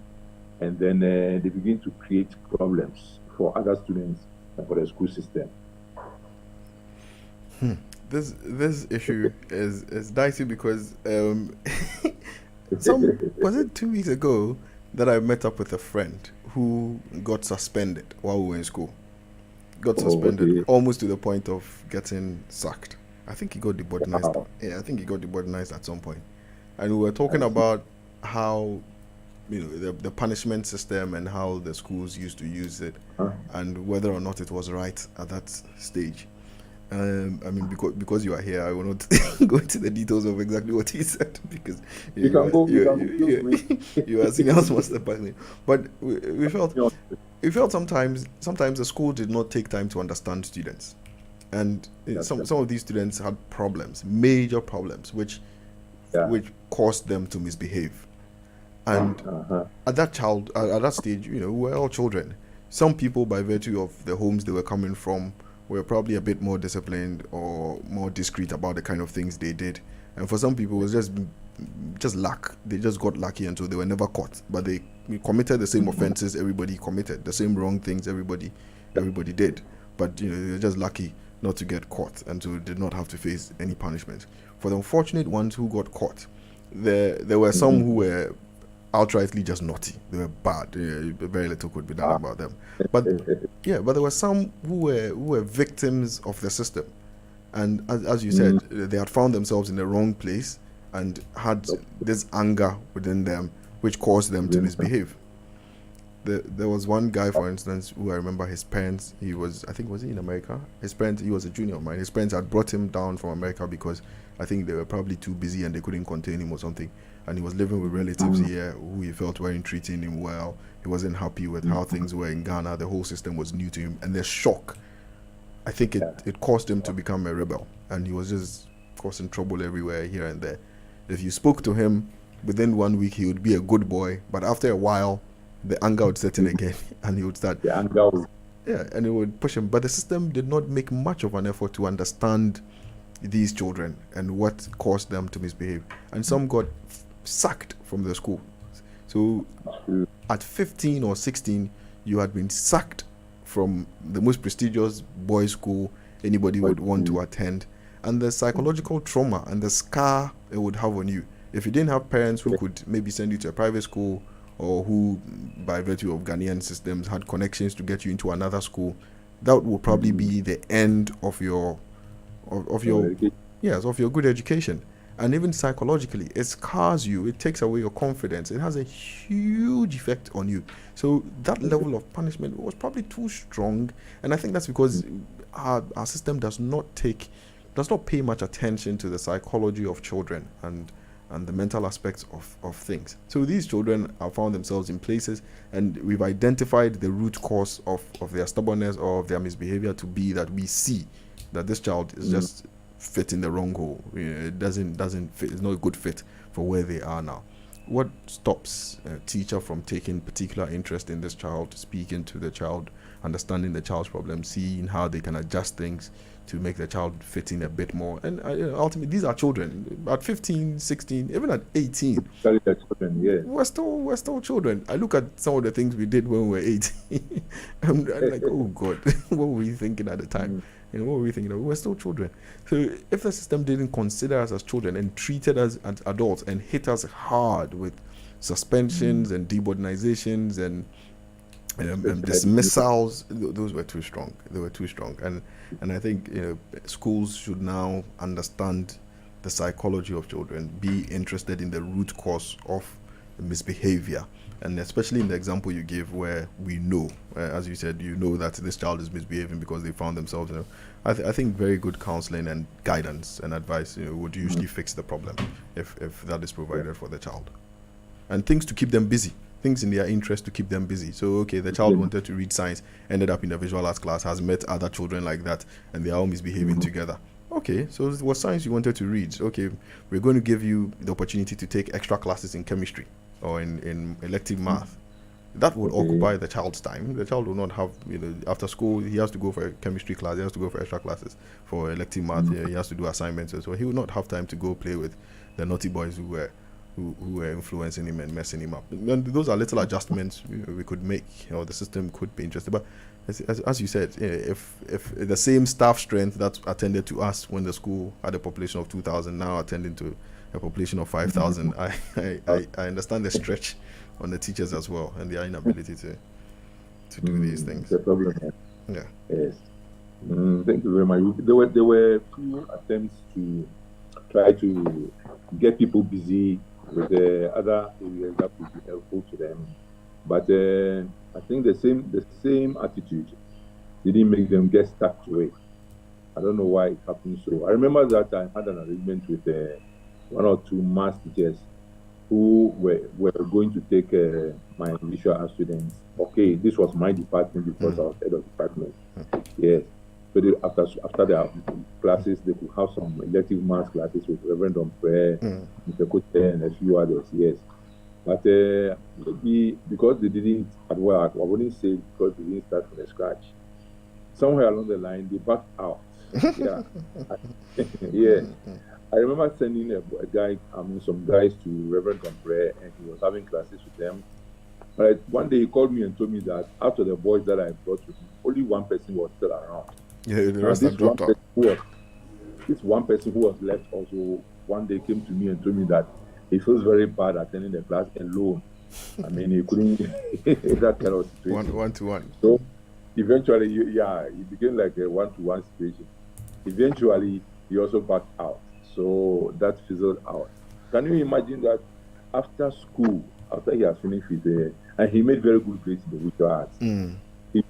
and then they begin to create problems for other students and for the school system? This issue is dicey because was it 2 weeks ago that I met up with a friend who got suspended while we were in school. Got suspended almost to the point of getting sacked. I think he got deboardinized. Yeah, I think he got deboardinized at some point. And we were talking about how the punishment system and how the schools used to use it, and whether or not it was right at that stage. I mean, because you are here, I will not go into the details of exactly what he said, because you are senior master partner. But we felt sometimes the school did not take time to understand students, and some of these students had problems, major problems, which caused them to misbehave. And at that stage, we were all children. Some people, by virtue of the homes they were coming from, were probably a bit more disciplined or more discreet about the kind of things they did. And for some people, it was just just luck. They just got lucky, and so they were never caught. But they committed the same offenses everybody committed, the same wrong things everybody did. But they're just lucky not to get caught, and so did not have to face any punishment. For the unfortunate ones who got caught, there were some who were outrightly just naughty. They were bad. Very little could be done about them. But there were some who were victims of the system, and as you said, they had found themselves in the wrong place and had this anger within them, which caused them to misbehave. There was one guy, for instance, who I remember his parents, was he in America? His parents, he was a junior of mine. His parents had brought him down from America because I think they were probably too busy and they couldn't contain him or something. And he was living with relatives here who he felt weren't treating him well. He wasn't happy with how things were in Ghana. The whole system was new to him. And the shock, I think it caused him to become a rebel. And he was just causing trouble everywhere, here and there. If you spoke to him, within 1 week, he would be a good boy. But after a while, the anger would set in again, and he would start. The anger would. Yeah, and it would push him. But the system did not make much of an effort to understand these children and what caused them to misbehave. And some got sacked from the school. So at 15 or 16, you had been sacked from the most prestigious boys' school anybody would want to attend. And the psychological trauma and the scar it would have on you, if you didn't have parents who could maybe send you to a private school, or who, by virtue of Ghanaian systems, had connections to get you into another school, that would probably be the end of your good education. And even psychologically, it scars you. It takes away your confidence. It has a huge effect on you. So that level of punishment was probably too strong, and I think that's because our system does not pay much attention to the psychology of children and the mental aspects of things. So these children have found themselves in places, and we've identified the root cause of their stubbornness or of their misbehavior to be that we see that this child is just fit in the wrong hole. It doesn't fit. It's not a good fit for where they are now. What stops a teacher from taking particular interest in this child, speaking to the child, understanding the child's problem, seeing how they can adjust things to make the child fit in a bit more? And ultimately, these are children. At 15, 16, even at 18, we're still children. I look at some of the things we did when we were 18. I'm like, oh God, what were we thinking at the time? What were we thinking of? We're still children. So if the system didn't consider us as children and treated us as adults and hit us hard with suspensions and demodernizations and dismissals, those were too strong. They were too strong. And I think schools should now understand the psychology of children, be interested in the root cause of misbehavior, and especially in the example you gave where we know, as you said, that this child is misbehaving because they found themselves. I think very good counseling and guidance and advice would usually fix the problem if that is provided for the child, and things to keep them busy. Things in their interest to keep them busy. So, okay, the child wanted to read science, ended up in a visual arts class, has met other children like that, and they are all misbehaving together. Okay, so it was science you wanted to read. Okay, we're going to give you the opportunity to take extra classes in chemistry or in elective math. That would occupy the child's time. The child will not have, after school, he has to go for a chemistry class, he has to go for extra classes. For elective math, he has to do assignments. So he will not have time to go play with the naughty boys who were influencing him and messing him up. And those are little adjustments we could make, or the system could be interested. But as you said, if the same staff strength that attended to us when the school had a population of 2,000 now attending to a population of 5,000, I understand the stretch on the teachers as well and their inability to do these things. The problem. Yeah. Yes. Thank you very much. There were few attempts to try to get people busy with the other areas that would be helpful to them, but I think the same attitude didn't make them get stuck to it. I don't know why it happened so. I remember that I had an arrangement with one or two maths teachers who were going to take my visual art students. Okay, this was my department because I was head of department. Yes. So after their classes, they could have some elective maths classes with Reverend Ompre, Mr. Kote, and a few others. Yes, but maybe because they didn't at work, I wouldn't say because they didn't start from the scratch. Somewhere along the line, they backed out. Yeah, yeah. I remember sending a guy, some guys to Reverend Compré, and he was having classes with them. But one day he called me and told me that after the boys that I brought with me, only one person was still around. Yeah, the rest have dropped out. This one person who was left also one day came to me and told me that he feels very bad attending the class alone. I mean, he couldn't that kind of situation. One to one. So eventually, it became like a one-to-one situation. Eventually, he also backed out. So that fizzled out. Can you imagine that after school, after he had finished with and he made very good grades in the visual arts, he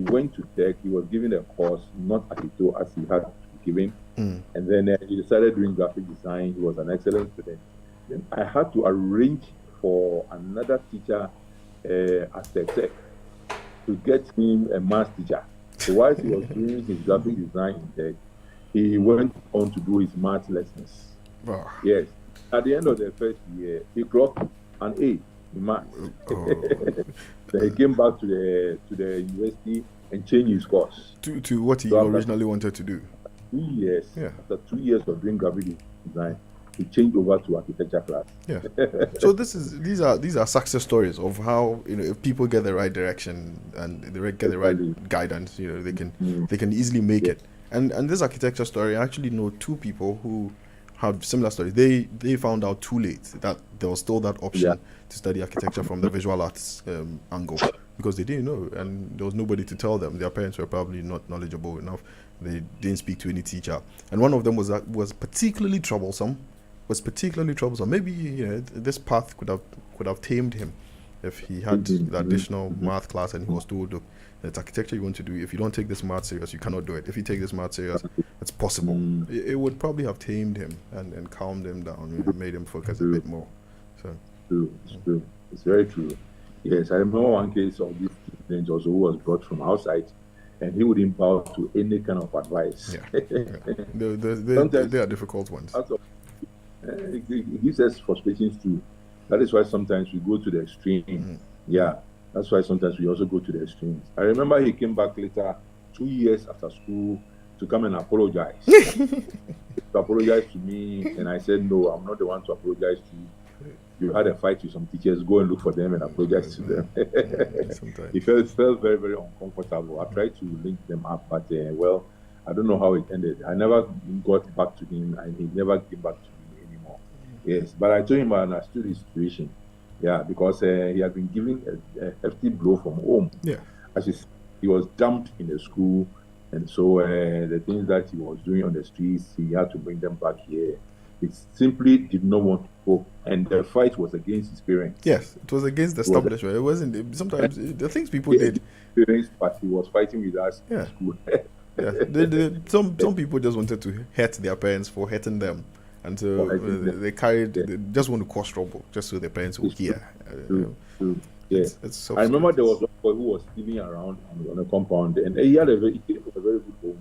went to tech. He was given a course, not as he had given, and then he started doing graphic design. He was an excellent student. Then I had to arrange for another teacher at tech to get him a math teacher. So while he was doing his graphic design in tech, he went on to do his math lessons. Oh. Yes. At the end of the first year, he clocked an A in math. Then he came back to the university and changed his course to what he originally wanted to do. 2 years. Yeah. After 2 years of doing graphic design, he changed over to architecture class. Yeah. So these are success stories of how, if people get the right direction and they get the right guidance, they can easily make it. And this architecture story, I actually know two people who have similar stories. They found out too late that there was still that option to study architecture from the visual arts angle, because they didn't know, and there was nobody to tell them. Their parents were probably not knowledgeable enough. They didn't speak to any teacher, and one of them was particularly troublesome. Maybe this path could have tamed him if he had the additional math class, and he was told, look, it's architecture you want to do. If you don't take this math serious, you cannot do it. If you take this math serious, it's possible. It would probably have tamed him and calmed him down, made him focus a bit more. So True. It's very true. Yes, I remember one case of this student also who was brought from outside, and he wouldn't bow to any kind of advice. Yeah. They are difficult ones. It gives us frustrations too. That is why sometimes we go to the extreme. Yeah, that's why sometimes we also go to the extremes. I remember he came back later, 2 years after school, to come and apologize. To apologize to me, and I said, no, I'm not the one to apologize to you. You had a fight with some teachers, go and look for them and apologize to them. He felt very, very uncomfortable. I tried to link them up, but I don't know how it ended. I never got back to him, and he never came back to me anymore. Yes, but I told him I understood his situation. Yeah, because he had been given a hefty blow from home. Yeah, as he was dumped in the school, and so the things that he was doing on the streets, he had to bring them back here. He simply did not want to go, and the fight was against his parents. Yes, it was against the establishment. It wasn't. Sometimes the things people did. But he was fighting with us in school. Some people just wanted to hurt their parents for hurting them, and so they just want to cause trouble just so their parents will hear. True. Yes, I remember there was a boy who was living around on a compound, and he came from a very good home.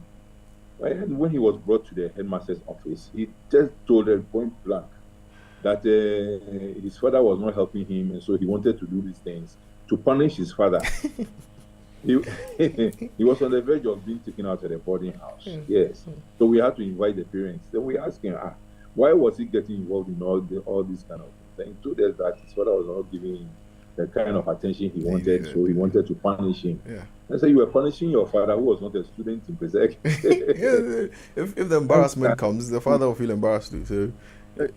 And when he was brought to the headmaster's office, he just told them point blank that his father was not helping him, and so he wanted to do these things to punish his father. He was on the verge of being taken out of the boarding house. Yes. So we had to invite the parents. Then we asked him, why was he getting involved in all these kind of things? And he told us that his father was not giving him the kind of attention he wanted, so he wanted to punish him. Yeah. And so you were punishing your father, who was not a student in Pesek. If the embarrassment comes, the father will feel embarrassed too. So it's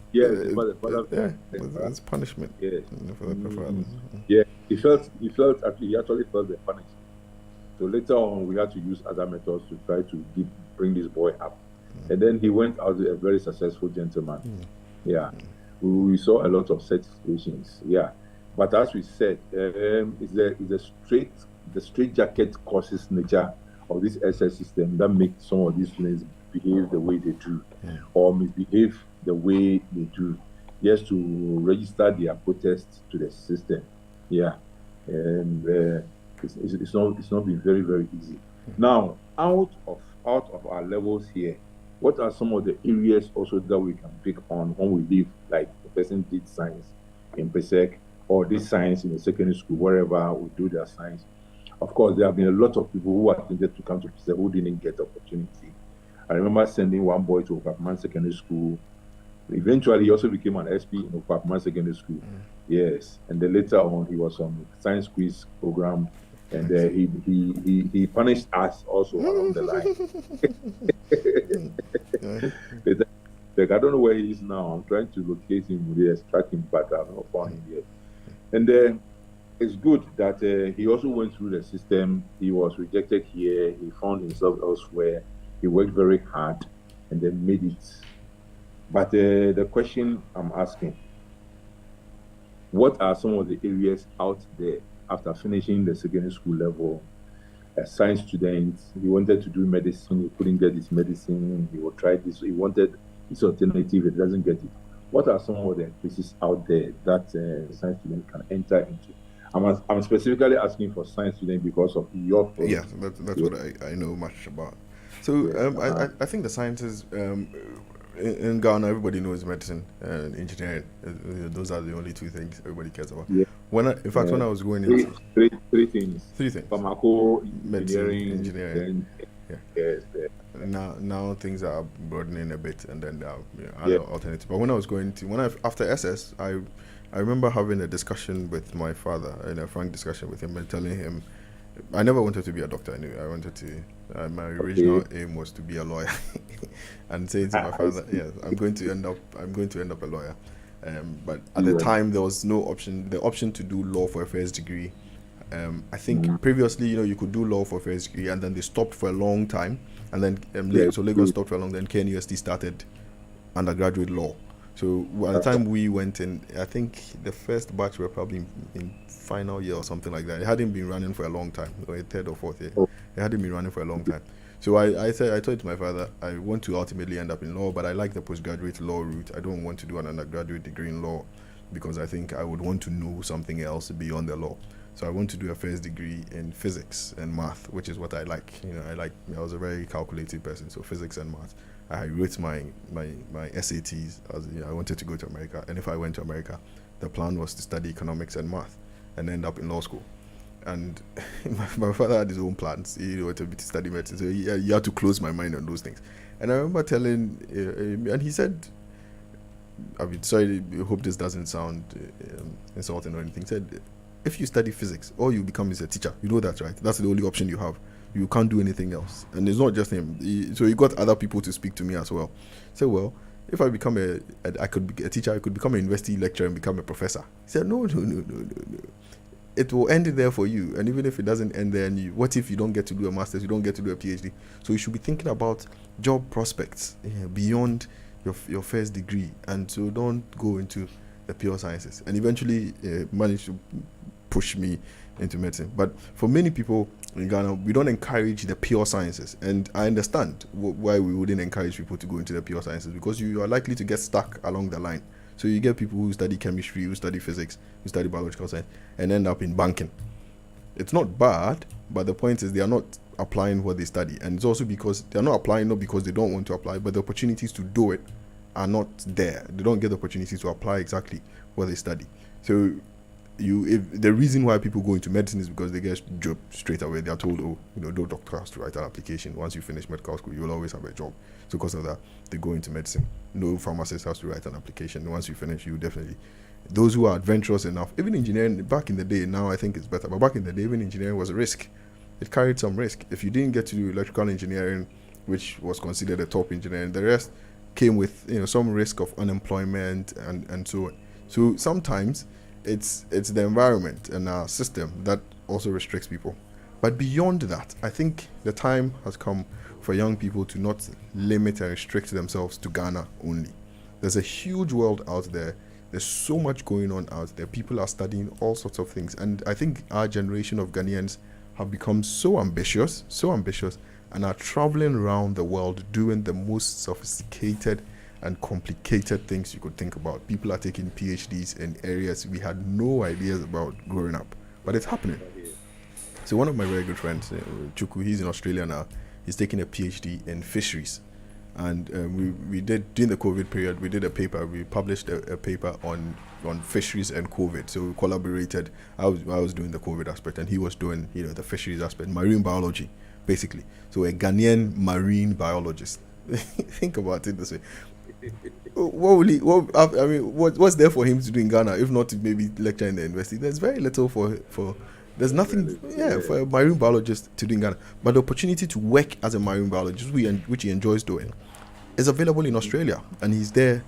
punishment. Yes. For the father. Yeah, he actually felt the punishment. So later on, we had to use other methods to try to bring this boy up. And then he went out a very successful gentleman. Yeah. We saw a lot of such situations. Yeah. But as we said, it's the straitjacket causes nature of this SS system that makes some of these students behave the way they do, or misbehave the way they do, just to register their protests to the system. Yeah, and it's not been very, very easy. Now, out of our levels here, what are some of the areas also that we can pick on when we live, like the person did science in Pesek, or did science in the secondary school, wherever we do their science? Of course, there have been a lot of people who attempted to come to Pesek who didn't get the opportunity. I remember sending one boy to Okapman Secondary School. Eventually, he also became an SP in Okapman Secondary School. Yes, and then later on, he was on science quiz program, and he punished us also along the line. Like, I don't know where he is now. I'm trying to locate him, extract him, but I've not found him yet. And then it's good that he also went through the system. He was rejected here. He found himself elsewhere. He worked very hard and then made it. But the question I'm asking, what are some of the areas out there after finishing the secondary school level? A science student, he wanted to do medicine, he couldn't get his medicine, he will try this, he wanted this alternative, it doesn't get it. What are some of the places out there that science students can enter into? I'm specifically asking for science students because of your program. Yeah, that's what I know much about. So I think the sciences in Ghana, everybody knows medicine and engineering. Those are the only two things everybody cares about. Yeah. When I was going into three things. Pharmaco, engineering. Yes. Now things are broadening a bit, and then other alternatives. But when I was after SS, I remember having a discussion with my father, a frank discussion with him, and telling him I never wanted to be a doctor. Anyway, I wanted to. My original aim was to be a lawyer, and saying to my father, "Yes, I'm going to end up a lawyer." But at the time, there was no option. The option to do law for a first degree. I think previously, you could do law for a first degree, and then they stopped for a long time, and then so Lagos stopped for a long. Then KNUST started undergraduate law. So by the time we went in, I think the first batch were probably in final year or something like that. It hadn't been running for a long time, or a third or fourth year. It hadn't been running for a long time. So I told my father, I want to ultimately end up in law, but I like the postgraduate law route. I don't want to do an undergraduate degree in law because I think I would want to know something else beyond the law. So I want to do a first degree in physics and math, which is what I like. I was a very calculated person, so physics and math. I wrote my SATs. I wanted to go to America, and if I went to America, the plan was to study economics and math and end up in law school. And my father had his own plans. He wanted me to study medicine, so you had to close my mind on those things. And I remember telling, and he said, sorry, I hope this doesn't sound insulting or anything. He said, if you study physics, all you become is a teacher. You know that, right? That's the only option you have. You can't do anything else. And it's not just him. So he got other people to speak to me as well. So, well, if I become I could be a teacher, I could become a university lecturer and become a professor. He said, no. It will end there for you. And even if it doesn't end there, what if you don't get to do a master's, you don't get to do a PhD? So you should be thinking about job prospects beyond your first degree. And so don't go into the pure sciences. And eventually managed to push me into medicine. But for many people in Ghana, we don't encourage the pure sciences. And I understand why we wouldn't encourage people to go into the pure sciences, because you are likely to get stuck along the line. So you get people who study chemistry, who study physics, who study biological science, and end up in banking. It's not bad, but the point is they are not applying what they study. And it's also because they are not applying, not because they don't want to apply, but the opportunities to do it are not there. They don't get the opportunity to apply exactly what they study. So if the reason why people go into medicine is because they get a job straight away. They are told, no doctor has to write an application. Once you finish medical school, you will always have a job. So because of that, they go into medicine. No pharmacist has to write an application. Once you finish, you definitely. Those who are adventurous enough, even engineering, back in the day, now I think it's better, but back in the day, even engineering was a risk. It carried some risk. If you didn't get to do electrical engineering, which was considered a top engineering, the rest came with some risk of unemployment and so on. So sometimes it's the environment and our system that also restricts people. But beyond that, I think the time has come for young people to not limit and restrict themselves to Ghana only. There's a huge world out there. There's so much going on out there. People are studying all sorts of things. And I think our generation of Ghanaians have become so ambitious, and are traveling around the world doing the most sophisticated and complicated things you could think about. People are taking PhDs in areas we had no ideas about growing up, but it's happening. So one of my very good friends, Chuku, he's in Australia now. He's taking a PhD in fisheries, and we did during the COVID period. We did a paper. We published a paper on fisheries and COVID. So we collaborated. I was doing the COVID aspect, and he was doing the fisheries aspect, marine biology, basically. So a Ghanaian marine biologist think about it this way. What's there for him to do in Ghana if not to maybe lecture in the university? There's very little for there's nothing for a marine biologist to do in Ghana. But the opportunity to work as a marine biologist, which he enjoys doing, is available in Australia, and he's there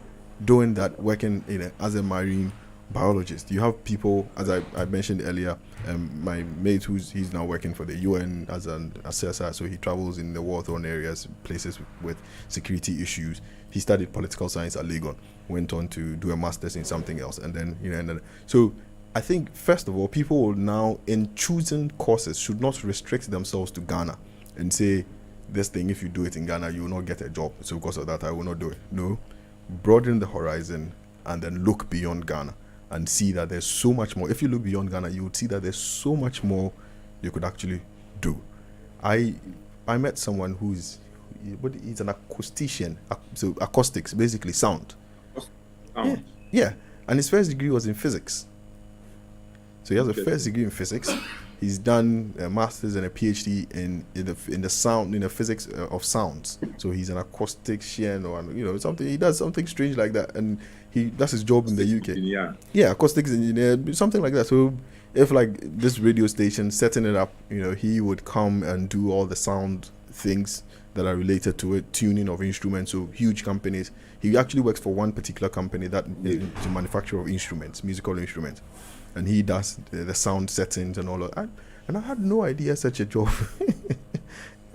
doing that, working as a marine biologist. You have people, as I mentioned earlier, my mate he's now working for the UN as an assessor, so he travels in the war-torn areas, places with security issues. He studied political science at Legon, went on to do a master's in something else, and then so I think first of all, people will now, in choosing courses, should not restrict themselves to Ghana and say, this thing, if you do it in Ghana, you will not get a job, so because of that I will not do it. No, broaden the horizon and then look beyond Ghana and see that there's so much more. If you look beyond Ghana, you would see that there's so much more you could actually do. I met someone he's an acoustician, so acoustics, basically sound. Yeah, and his first degree was in physics. So he has a first degree in physics. He's done a master's and a PhD in the sound, in the physics of sounds. So he's an acoustician, or something. He does something strange like that, and that's his job in the UK. Yeah, acoustics engineer, something like that. So if like this radio station setting it up, he would come and do all the sound things that are related to it, tuning of instruments. So huge companies. He actually works for one particular company that is a manufacturer of instruments, musical instruments, and he does the sound settings and all of that. And I had no idea such a job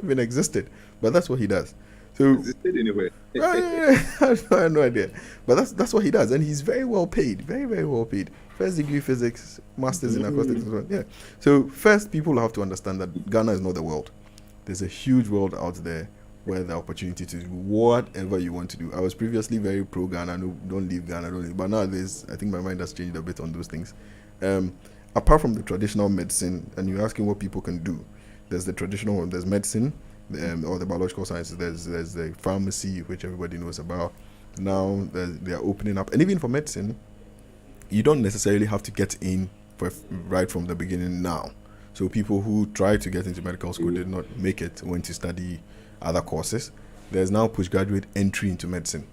even existed, but that's what he does. So existed anyway. I had no idea, but that's what he does, and he's very well paid, very, very well paid. First degree physics, masters in acoustics as well. Yeah. So first, people have to understand that Ghana is not the world. There's a huge world out there where the opportunity to do whatever you want to do. I was previously very pro Ghana, no, don't leave Ghana, but nowadays I think my mind has changed a bit on those things. Apart from the traditional medicine, and you're asking what people can do, there's medicine, or the biological sciences, there's the pharmacy, which everybody knows about. Now they are opening up, and even for medicine, you don't necessarily have to get in right from the beginning now. So people who try to get into medical school did not make it, went to study other courses. There's now postgraduate entry into medicine.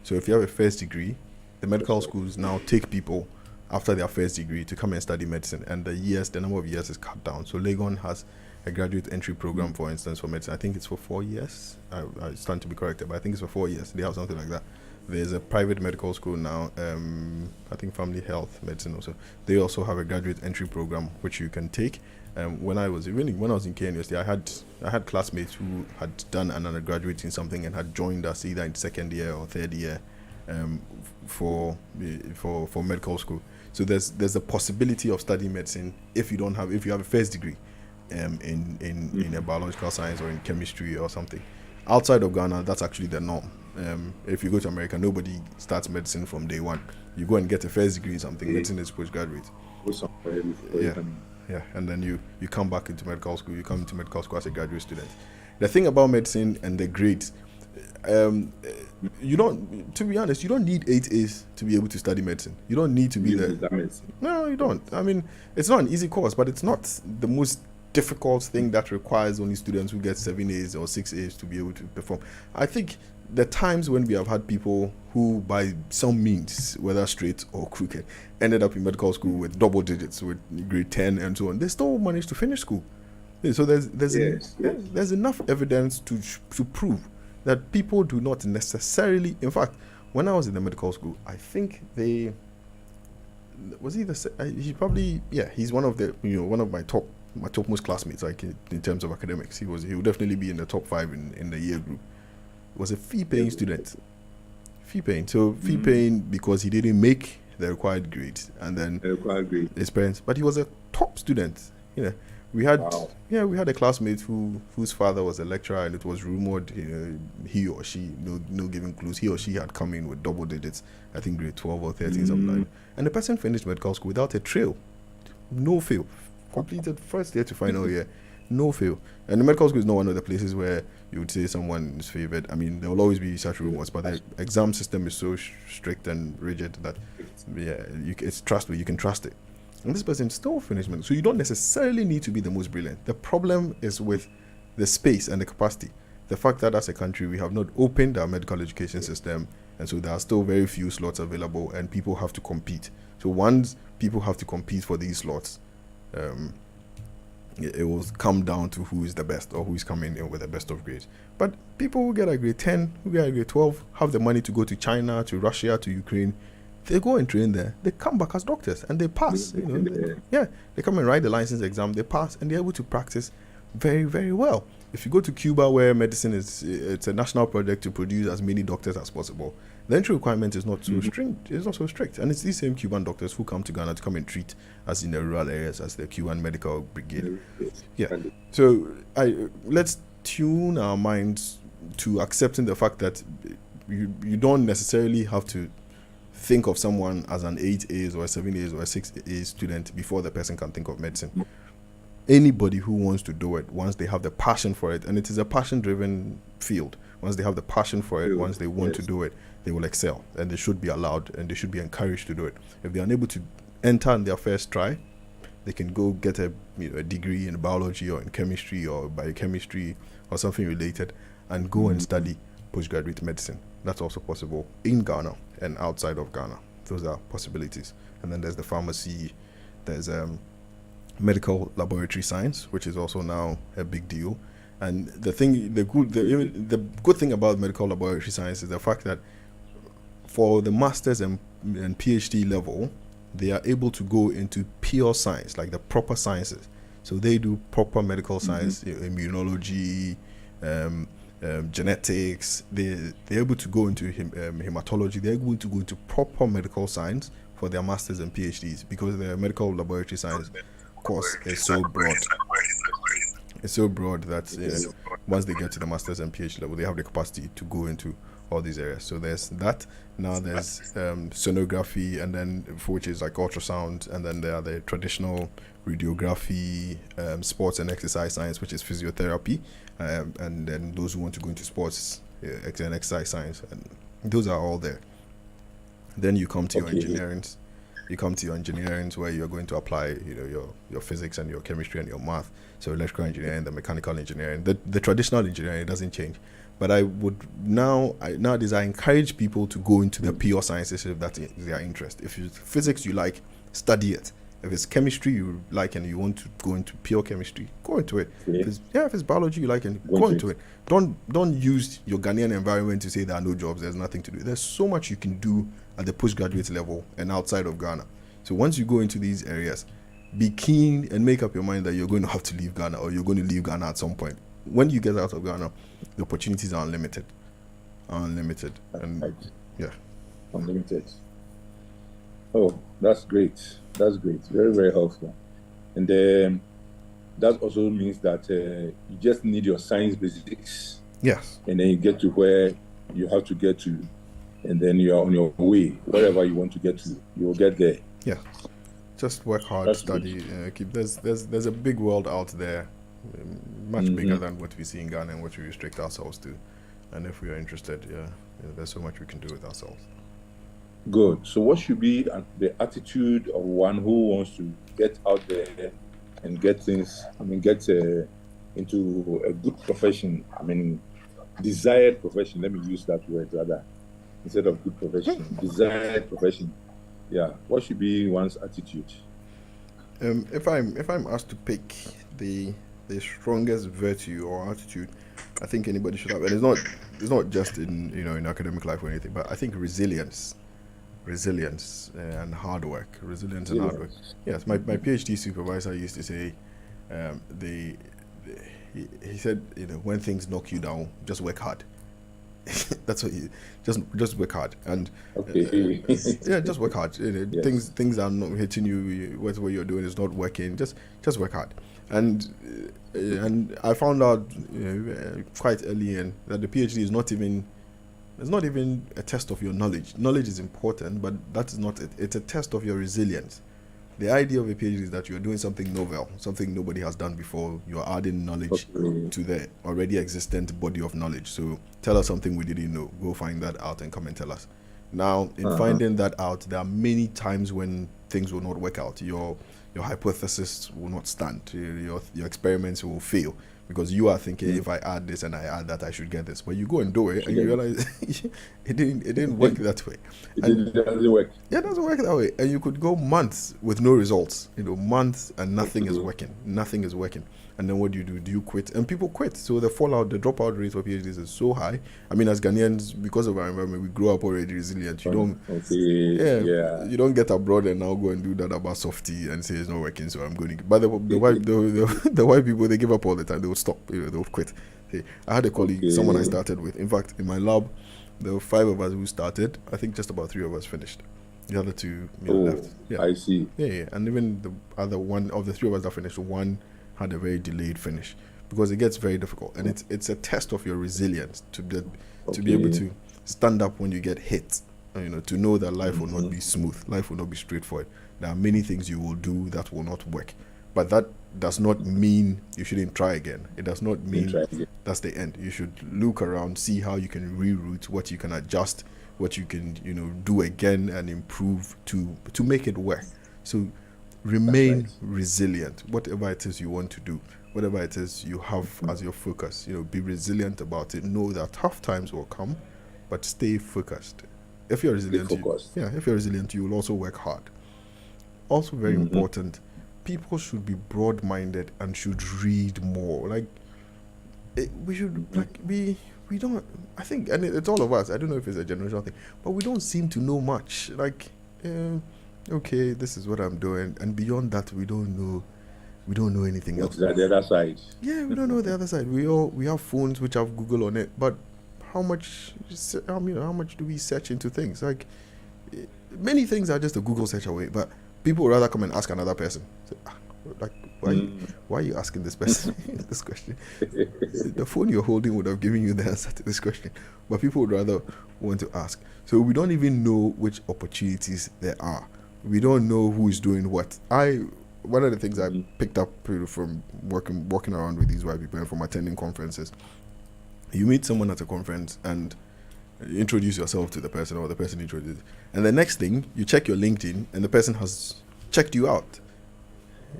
So if you have a first degree, the medical schools now take people after their first degree to come and study medicine, and the number of years is cut down. So Legon has a graduate entry program, for instance, for medicine. I think it's for 4 years. I stand to be corrected, but I think it's for 4 years. They have something like that. There's a private medical school now, I think Family Health Medicine also. They also have a graduate entry program which you can take. When I was in KNUST, I had classmates who had done an undergraduate in something and had joined us either in second year or third year for medical school. So there's a possibility of studying medicine if you have a first degree in a biological science or in chemistry or something. Outside of Ghana, that's actually the norm. If you go to America, nobody starts medicine from day one. You go and get a first degree in something. Medicine is postgraduate. Yeah, and then you come back into medical school. You come into medical school as a graduate student. The thing about medicine and the grades, you don't. To be honest, you don't need 8 A's to be able to study medicine. You don't need to be there. No, you don't. I mean, it's not an easy course, but it's not the most difficult thing that requires only students who get 7 A's or 6 A's to be able to perform. I think the times when we have had people who, by some means, whether straight or crooked, ended up in medical school with double digits, with grade 10 and so on, they still managed to finish school. So there's enough evidence to prove that people do not necessarily. In fact, when I was in the medical school, I think he's one of my topmost classmates, like in terms of academics. He would definitely be in the top 5 in the year group. Was a fee-paying student. Fee-paying because he didn't make the required grades, and then his parents. But he was a top student. We had a classmate whose father was a lecturer, and it was rumored he or she, no giving clues, he or she had come in with double digits. I think grade 12 or 13, something like that. And the person finished medical school without a trail, no fail, completed first year to final year. No fail. And the medical school is not one of the places where you would say someone is favored. I mean, there will always be such rumors, but the exam system is so strict and rigid that it's trustworthy. You can trust it. And this person still finished medical. So you don't necessarily need to be the most brilliant. The problem is with the space and the capacity. the fact that as a country we have not opened our medical education system, and so there are still very few slots available, and people have to compete. So once people have to compete for these slots, it will come down to who is the best or who is coming in with the best of grades. But people who get a grade 10, who get a grade 12, have the money to go to China, to Russia, to Ukraine. They go and train there. They come back as doctors and they pass. They come and write the license exam. They pass and they're able to practice very, very well. If you go to Cuba, where medicine it's a national project to produce as many doctors as possible, the entry requirement is not so strict. It's not so strict, and it's these same Cuban doctors who come to Ghana to come and treat us in the rural areas as the Cuban Medical Brigade. Yeah. So let's tune our minds to accepting the fact that you don't necessarily have to think of someone as an 8As or a 7As or a 6A student before the person can think of medicine. Anybody who wants to do it, once they have the passion for it, and it is a passion-driven field, once they have the passion for it, once they want to do it, they will excel, and they should be allowed and they should be encouraged to do it. If they are unable to enter on their first try, they can go get a degree in biology or in chemistry or biochemistry or something related and go and study postgraduate medicine. That's also possible in Ghana and outside of Ghana. Those are possibilities. And then there's the pharmacy, there's medical laboratory science, which is also now a big deal. And the good thing about medical laboratory science is the fact that for the master's and PhD level, they are able to go into pure science, like the proper sciences. So they do proper medical science, immunology, genetics. They're able to go into hematology. They're able to go into proper medical science for their masters and PhDs, because their medical laboratory science course is so broad. It's so broad that once they get to the master's and PhD level, they have the capacity to go into all these areas. So there's that. Now there's sonography, and then which is like ultrasound, and then there are the traditional radiography, sports and exercise science, which is physiotherapy, and then those who want to go into sports and exercise science, and those are all there. Then you come to your engineering. You come to your engineering where you're going to apply, your physics and your chemistry and your math. So electrical engineering, the mechanical engineering, the traditional engineering, it doesn't change. But I would nowadays I encourage people to go into the pure sciences if that's their interest. If it's physics you like, study it. If it's chemistry you like and you want to go into pure chemistry, go into it. If it's biology you like, and go into it. Don't use your Ghanaian environment to say there are no jobs, there's nothing to do. There's so much you can do at the postgraduate level and outside of Ghana. So once you go into these areas, be keen and make up your mind that you're going to have to leave Ghana, or you're going to leave Ghana at some point. When you get out of Ghana, the opportunities are unlimited. Unlimited. Oh, that's great. That's great. Very, very helpful. And that also means that you just need your science basics. Yes. And then you get to where you have to get to, and then you are on your way. Wherever you want to get to, you will get there. Yeah. Just work hard, study. There's a big world out there, much bigger than what we see in Ghana and what we restrict ourselves to. And if we are interested, there's so much we can do with ourselves. Good. So what should be the attitude of one who wants to get out there and get things, into a good profession, desired profession, let me use that word rather, instead of good profession, desired profession. Yeah, what should be one's attitude? If I'm asked to pick the strongest virtue or attitude, I think anybody should have, and it's not just in academic life or anything, but I think resilience and hard work. Resilience and hard work. Yes, my PhD supervisor used to say, he said, when things knock you down, just work hard. That's what he just work hard, and just work hard. Things are not hitting you. Whatever you're doing is not working. Just work hard. And I found out quite early in that the PhD is not even a test of your knowledge. Knowledge is important, but that's not it. It's a test of your resilience. The idea of a PhD is that you're doing something novel, something nobody has done before. You're adding knowledge to the already existent body of knowledge. So tell us something we didn't know. Go find that out and come and tell us. Now, in finding that out, there are many times when things will not work out. Your hypothesis will not stand. Your experiments will fail. because you are thinking if I add this and I add that, I should get this. But you go and do it, and you realize it didn't work that way. It doesn't work. Yeah, it doesn't work that way. And you could go months with no results. Months and nothing is working. Nothing is working. And then what do? Do you quit? And people quit. So the dropout rate for PhDs is so high. I mean, as Ghanaians, because of our environment, we grow up already resilient. You don't get abroad and now go and do that about softy and say it's not working, so I'm going to. But the white people, they give up all the time. They will stop. They'll quit. Hey, I had a colleague, someone I started with. In fact, in my lab, there were 5 of us who started. I think just about 3 of us finished. The other 2 left. Yeah. I see. Yeah. And even the other one of the 3 of us that finished, one had a very delayed finish, because it gets very difficult, and it's a test of your resilience to be able to stand up when you get hit. To know that life will not be smooth, life will not be straightforward. There are many things you will do that will not work, but that does not mean you shouldn't try again. It does not mean that's the end. You should look around, see how you can reroute, what you can adjust, what you can do again and improve to make it work. So remain resilient, whatever it is you want to do, whatever it is you have as your focus. Be resilient about it. Know that tough times will come, but stay focused. If you're resilient, you will also work hard. Also very important, people should be broad-minded and should read more. We should we don't, I think, and it's all of us, I don't know if it's a generational thing, but we don't seem to know much. Okay, this is what I'm doing, and beyond that, we don't know anything else. The other side. Yeah, we don't know the other side. We have phones which have Google on it, but how much do we search into things? Many things are just a Google search away, but people would rather come and ask another person. So, why are you asking this person this question? The phone you're holding would have given you the answer to this question, but people would rather want to ask. So we don't even know which opportunities there are. We don't know who is doing what. One of the things I picked up from walking around with these white people and from attending conferences, you meet someone at a conference and you introduce yourself to the person, or the person introduces, and the next thing you check your LinkedIn and the person has checked you out.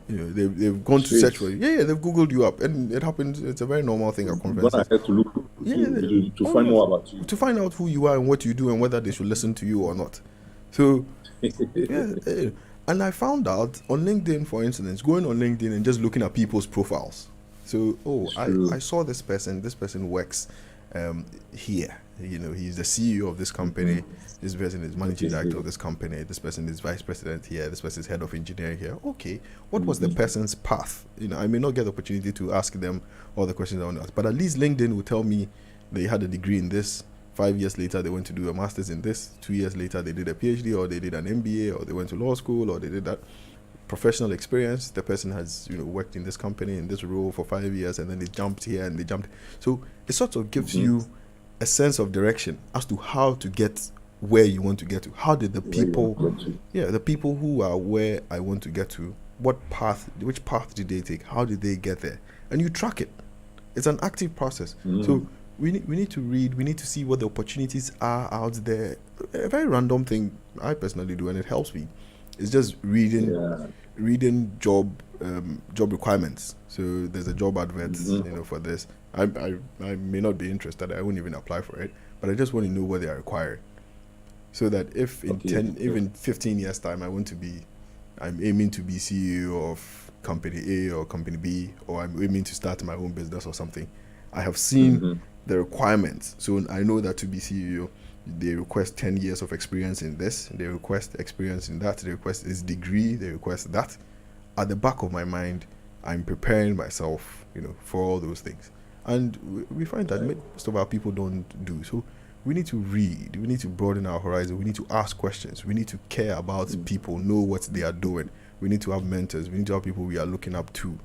They've gone to search for you. Yeah, they've Googled you up, and it happens. It's a very normal thing at conferences. I had to look to find more about you, to find out who you are and what you do and whether they should listen to you or not. So, and I found out on LinkedIn, for instance, going on LinkedIn and just looking at people's profiles. So, I saw this person. This person works here. He's the CEO of this company. This person is managing director of this company. This person is vice president here. This person is head of engineering here. Okay, what was the person's path? I may not get the opportunity to ask them all the questions I want to ask, but at least LinkedIn will tell me they had a degree in this. 5 years later, they went to do a master's in this. 2 years later, they did a PhD, or they did an MBA, or they went to law school, or they did that. Professional experience, the person has worked in this company in this role for 5 years, and then they jumped here and they jumped. So it sort of gives you a sense of direction as to how to get where you want to get to. How did the people who are where I want to get to, which path did they take? How did they get there? And you track it. It's an active process. So we need to read. We need to see what the opportunities are out there. A very random thing I personally do, and it helps me, is just reading job requirements. So there's a job advert, for this. I may not be interested. I won't even apply for it, but I just want to know what they are requiring, so that if in 15 years time I'm aiming to be CEO of company A or company B, or I'm aiming to start my own business or something, I have seen the requirements. So I know that to be CEO, they request 10 years of experience in this, they request experience in that, they request this degree, they request that. At the back of my mind, I'm preparing myself, for all those things. And we find that most of our people don't do. So we need to read, we need to broaden our horizon, we need to ask questions, we need to care about people, know what they are doing. We need to have mentors, we need to have people we are looking up to,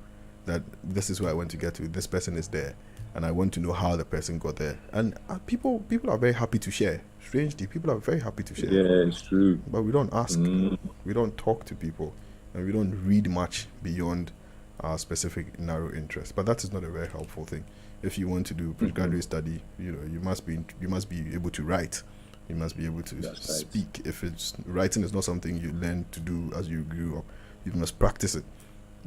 that this is where I want to get to, this person is there, and I want to know how the person got there. And people are very happy to share. Strangely, people are very happy to share. Yeah, it's true. But we don't ask, we don't talk to people, and we don't read much beyond our specific narrow interest. But that is not a very helpful thing. If you want to do postgraduate study, you must be able to write. You must be able to speak. If writing is not something you learn to do as you grew up, you must practice it.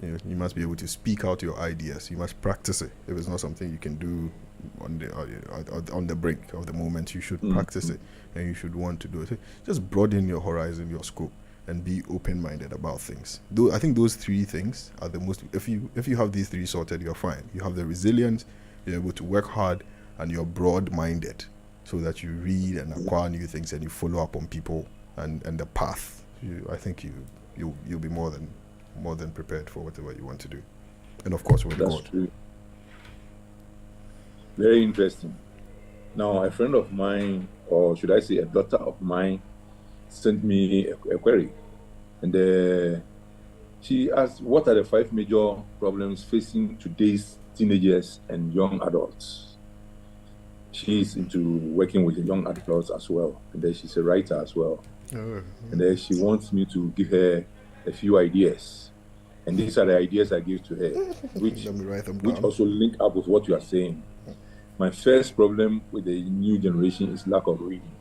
You must be able to speak out your ideas. You must practice it. If it's not something you can do on the brink of the moment, you should practice it, and you should want to do it. Just broaden your horizon, your scope, and be open-minded about things. Though I think those three things are the most. If you have these three sorted, you're fine. You have the resilience, you're able to work hard, and you're broad-minded, so that you read and acquire new things, and you follow up on people and the path. I think you'll be more than prepared for whatever you want to do, and of course with That's God. True. Very interesting. Now, a friend of mine, or should I say a daughter of mine, sent me a query. And she asked, what are the 5 major problems facing today's teenagers and young adults? She's into working with the young adults as well. And then she's a writer as well. And then she wants me to give her a few ideas. And these are the ideas I gave to her, which also link up with what you are saying. My first problem with the new generation is lack of reading.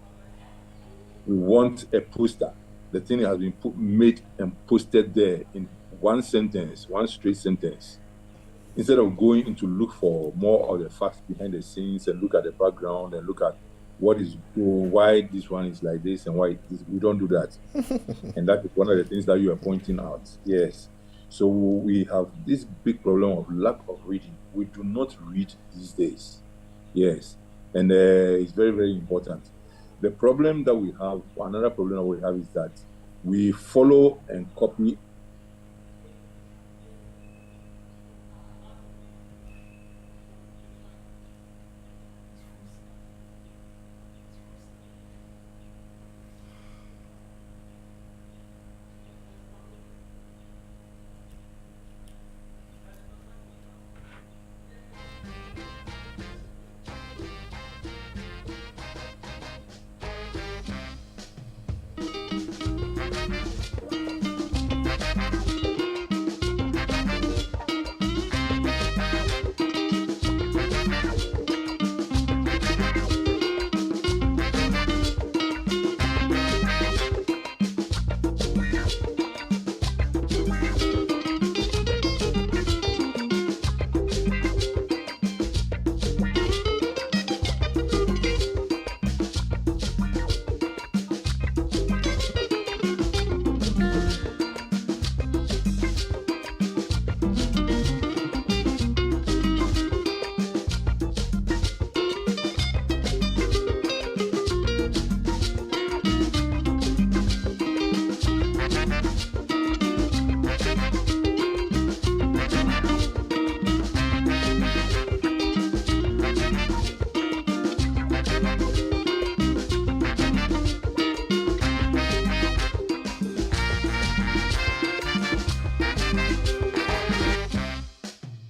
We want a poster. The thing has been made and posted there in one sentence, one straight sentence. Instead of going to look for more of the facts behind the scenes and look at the background and look at why this one is like this and why we don't do that. And that is one of the things that you are pointing out. Yes. So we have this big problem of lack of reading. We do not read these days. Yes, and it's very, very important. The problem that we have, another problem that we have is that we follow and copy.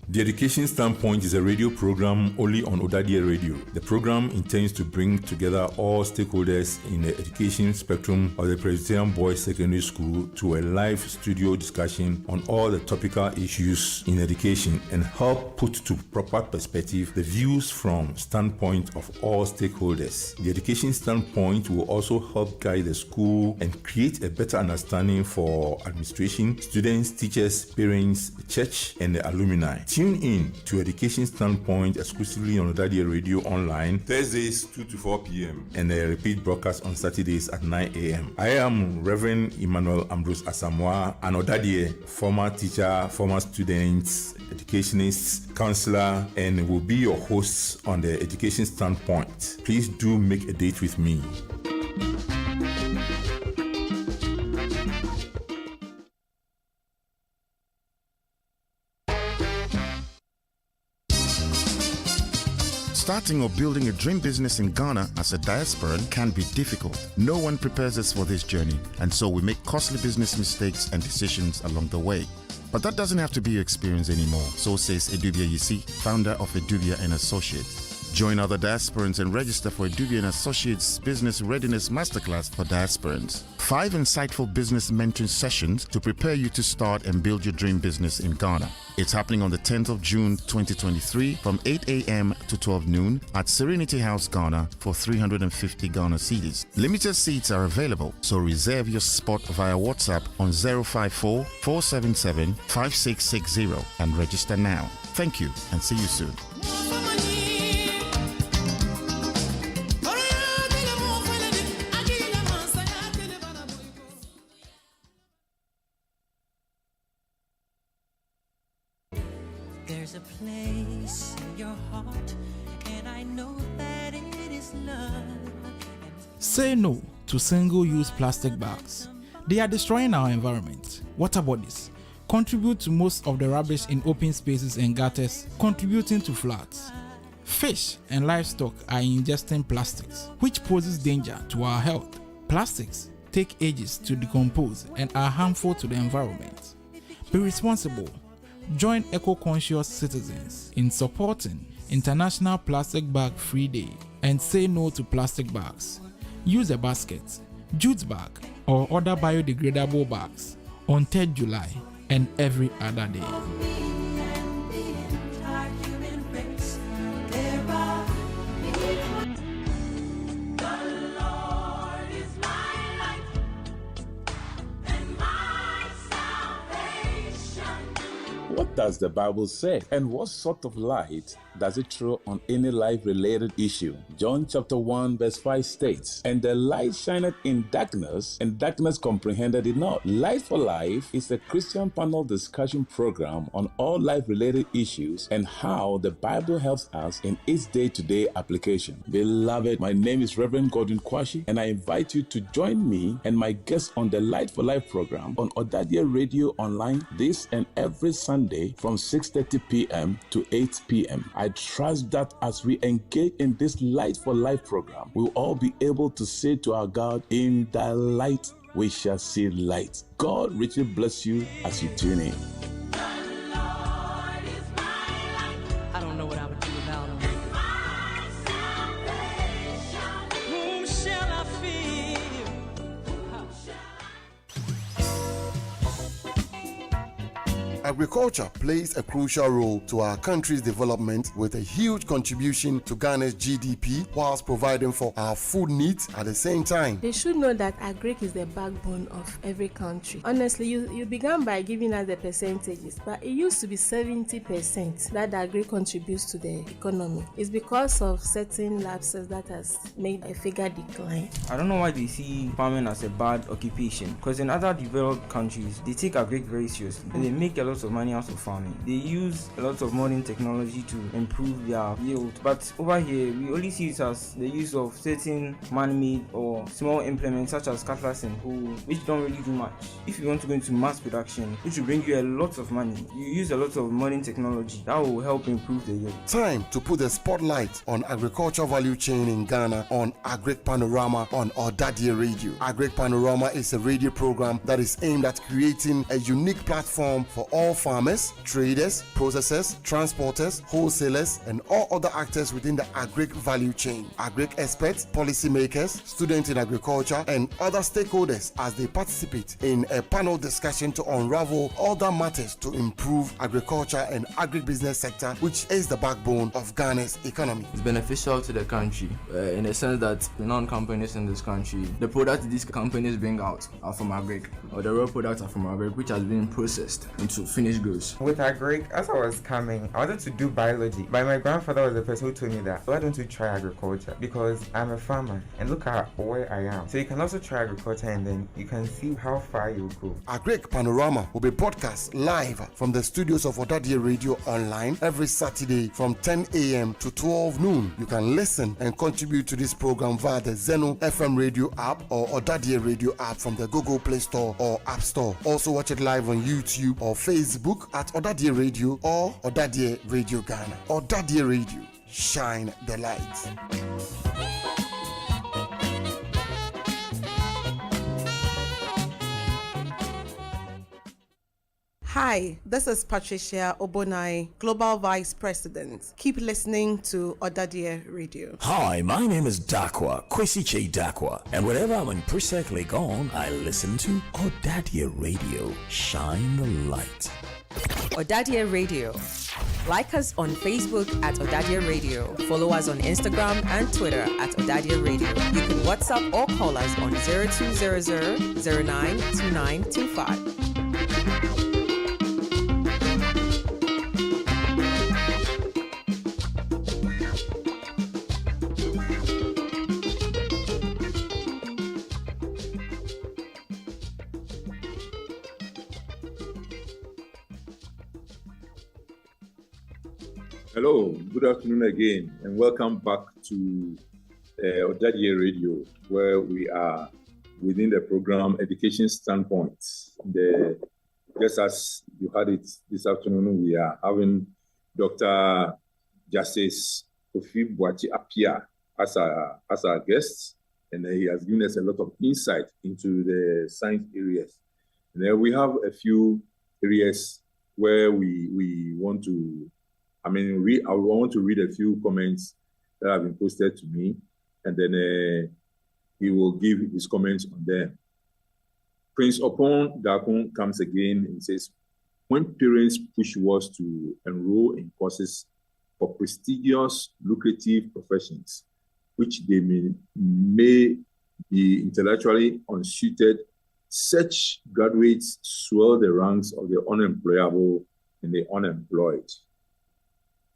The Education Standpoint is a radio program only on ỌDADEƐ Radio. The program intends to bring together all stakeholders in the education spectrum of the Presbyterian Boys Secondary School to a live studio discussion on all the topical issues in education and help put to proper perspective the views from standpoint of all stakeholders. The Education Standpoint will also help guide the school and create a better understanding for administration, students, teachers, parents, the church, and the alumni. Tune in to Education Standpoint exclusively on ỌDADEƐ Radio online Thursdays 2 to 4 p.m. and a repeat broadcast on Saturdays at 9 a.m. I am Reverend Emmanuel Ambrose Asamoah, an ỌDADEƐ former teacher, former student, educationist, counselor, and will be your host on the Education Standpoint. Please do make a date with me. Starting or building a dream business in Ghana as a diasporan can be difficult. No one prepares us for this journey, and so we make costly business mistakes and decisions along the way. But that doesn't have to be your experience anymore, so says Edubia Yisi, founder of Edubia & Associates. Join other diasporans and register for a Dubian Associates Business Readiness Masterclass for diasporans. 5 insightful business mentoring sessions to prepare you to start and build your dream business in Ghana. It's happening on the 10th of June 2023 from 8 a.m. to 12 noon at Serenity House, Ghana for 350 Ghana cedis. Limited seats are available, so reserve your spot via WhatsApp on 054 477 5660 and register now. Thank you and see you soon. There's a place in your heart, and I know that it is love. Say no to single-use plastic bags. They are destroying our environment. Water bodies contribute to most of the rubbish in open spaces and gutters, contributing to floods. Fish and livestock are ingesting plastics, which poses danger to our health. Plastics take ages to decompose and are harmful to the environment. Be responsible. Join eco-conscious citizens in supporting International Plastic Bag Free Day and say no to plastic bags. Use a basket, jute bag, or other biodegradable bags on 3rd July and every other day. What does the Bible say? And what sort of light does it throw on any life-related issue? John chapter 1 verse 5 states, "And the light shineth in darkness, and darkness comprehended it not." Light for Life is a Christian panel discussion program on all life-related issues and how the Bible helps us in its day-to-day application. Beloved, my name is Reverend Gordon Kwashi, and I invite you to join me and my guests on the Light for Life program on ỌDADEƐ Radio Online this and every Sunday from 6:30 p.m. to 8 p.m. I trust that as we engage in this Light for Life program, we'll all be able to say to our God, "In thy light we shall see light." God richly bless you as you tune in. I don't know what I would do without him. Whom shall I fear? Agriculture plays a crucial role to our country's development with a huge contribution to Ghana's GDP whilst providing for our food needs at the same time. They should know that agric is the backbone of every country. Honestly, you began by giving us the percentages, but it used to be 70% that the agric contributes to the economy. It's because of certain lapses that has made a figure decline. I don't know why they see farming as a bad occupation, because in other developed countries, they take agric very seriously and they make a lot of money out of farming. They use a lot of modern technology to improve their yield, but over here we only see it as the use of certain man-made or small implements such as cutlass and hoe, which don't really do much. If you want to go into mass production, which will bring you a lot of money, you use a lot of modern technology that will help improve the yield. Time to put the spotlight on agriculture value chain in Ghana on Agric Panorama on ỌDADEƐ Radio. Agric Panorama is a radio program that is aimed at creating a unique platform for all farmers, traders, processors, transporters, wholesalers, and all other actors within the agric value chain. Agric experts, policymakers, students in agriculture, and other stakeholders as they participate in a panel discussion to unravel all that matters to improve agriculture and agribusiness sector, which is the backbone of Ghana's economy. It's beneficial to the country in the sense that the non-companies in this country, the products these companies bring out are from agric, or the raw products are from agric, which has been processed into finished goods. With agric, as I was coming, I wanted to do biology, but my grandfather was the person who told me that, why don't you try agriculture? Because I'm a farmer and look at where I am. So you can also try agriculture and then you can see how far you go. Agric Panorama will be broadcast live from the studios of ỌDADEƐ Radio Online every Saturday from 10 a.m. to 12 noon. You can listen and contribute to this program via the Zeno FM radio app or ỌDADEƐ Radio app from the Google Play Store or App Store. Also watch it live on YouTube or Facebook at ỌDADEƐ Radio or ỌDADEƐ Radio Ghana. ỌDADEƐ Radio, shine the light. Hi, this is Patricia Obonai, Global Vice President. Keep listening to ỌDADEƐ Radio. Hi, my name is Dakwa, Kwesi Che Dakwa, and whenever I'm in Prisek Legon, I listen to ỌDADEƐ Radio. Shine the light. ỌDADEƐ Radio. Like us on Facebook at ỌDADEƐ Radio. Follow us on Instagram and Twitter at ỌDADEƐ Radio. You can WhatsApp or call us on 0200 092925. Hello, good afternoon again, and welcome back to ỌDADEƐ Radio, where we are within the program Education Standpoint. Just as you had it this afternoon, we are having Dr. Justice Kofi Boakye Appiah as our guest, and he has given us a lot of insight into the science areas. And then we have a few areas where we want to I want to read a few comments that have been posted to me, and then he will give his comments on them. Prince Opon Dakun comes again and says, when parents push us to enroll in courses for prestigious, lucrative professions, which they may be intellectually unsuited, such graduates swell the ranks of the unemployable and the unemployed.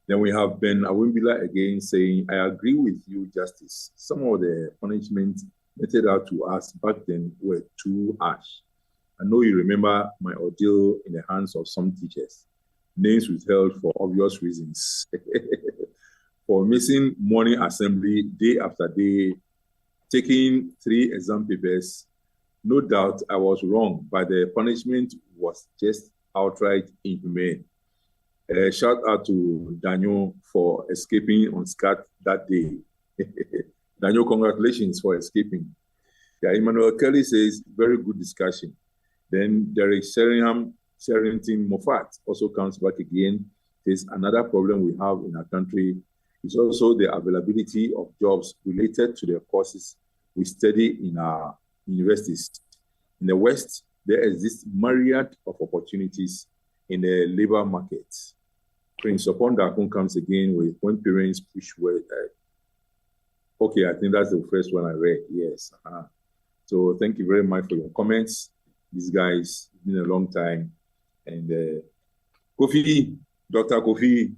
Then we have Ben Awimbila again saying, I agree with you, Justice. Some of the punishments meted out to us back then were too harsh. I know you remember my ordeal in the hands of some teachers. Names withheld for obvious reasons. For missing morning assembly day after day, taking 3 exam papers. No doubt I was wrong, but the punishment was just outright inhumane. Shout out to Daniel for escaping unscathed that day. Daniel, congratulations for escaping. Yeah, Emmanuel Kelly says, very good discussion. Then Derek Sherrington Moffat also comes back again. There's another problem we have in our country. It's also the availability of jobs related to the courses we study in our universities. In the West, there exists myriad of opportunities in the labor market. Prince Opon Dakun comes again with when parents push word. Okay, I think that's the first one I read. Yes. So thank you very much for your comments. These guys, it's been a long time. And Kofi, Dr. Kofi,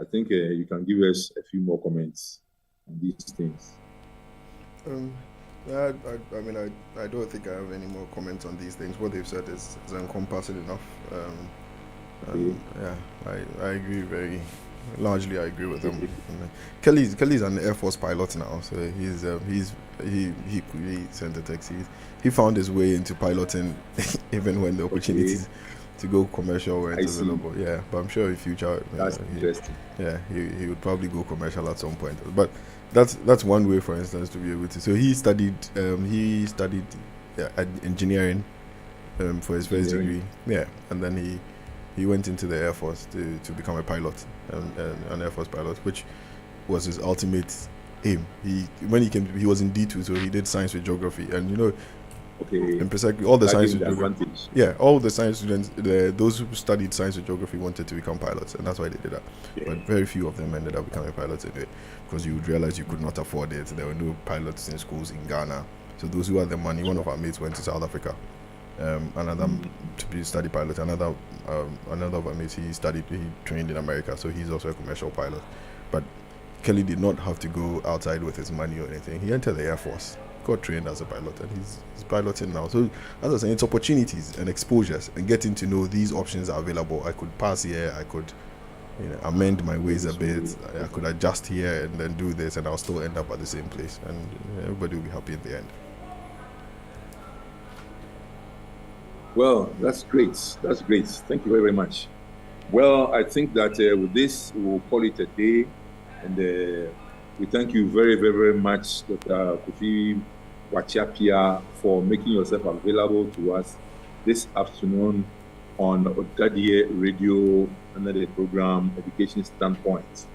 I think you can give us a few more comments on these things. I don't think I have any more comments on these things. What they've said is encompassing enough. Yeah, I agree largely I agree with them. Kelly's an Air Force pilot now, so he sent a text. He found his way into piloting even when the opportunities to go commercial weren't available. Yeah, but I'm sure in future interesting. He would probably go commercial at some point. But that's one way, for instance, to be able to. So he studied engineering for his first degree. Yeah, and then he went into the Air Force to become a pilot, an Air Force pilot, which was his ultimate aim. When he was in D2, so he did science with geography, and in Presec, all the science with geography. Yeah, all the science students, those who studied science with geography wanted to become pilots, and that's why they did that. Yeah. But very few of them ended up becoming pilots anyway, because you would realize you could not afford it. There were no pilots in schools in Ghana, so those who had the money. One of our mates went to South Africa. Another to study pilot. Another of our mates, he trained in America, so he's also a commercial pilot. But Kelly did not have to go outside with his money or anything. He entered the Air Force, got trained as a pilot, and he's piloting now. So as I was saying, it's opportunities and exposures and getting to know these options are available. I could pass here, I could amend my ways a bit, I could adjust here and then do this, and I'll still end up at the same place, and everybody will be happy in the end. Well, that's great. That's great. Thank you very, very much. Well, I think that with this, we'll call it a day. And we thank you very, very, very much, Dr. Kofi Boakye Appiah, for making yourself available to us this afternoon on ỌDADEƐ Radio under the program Education Standpoint.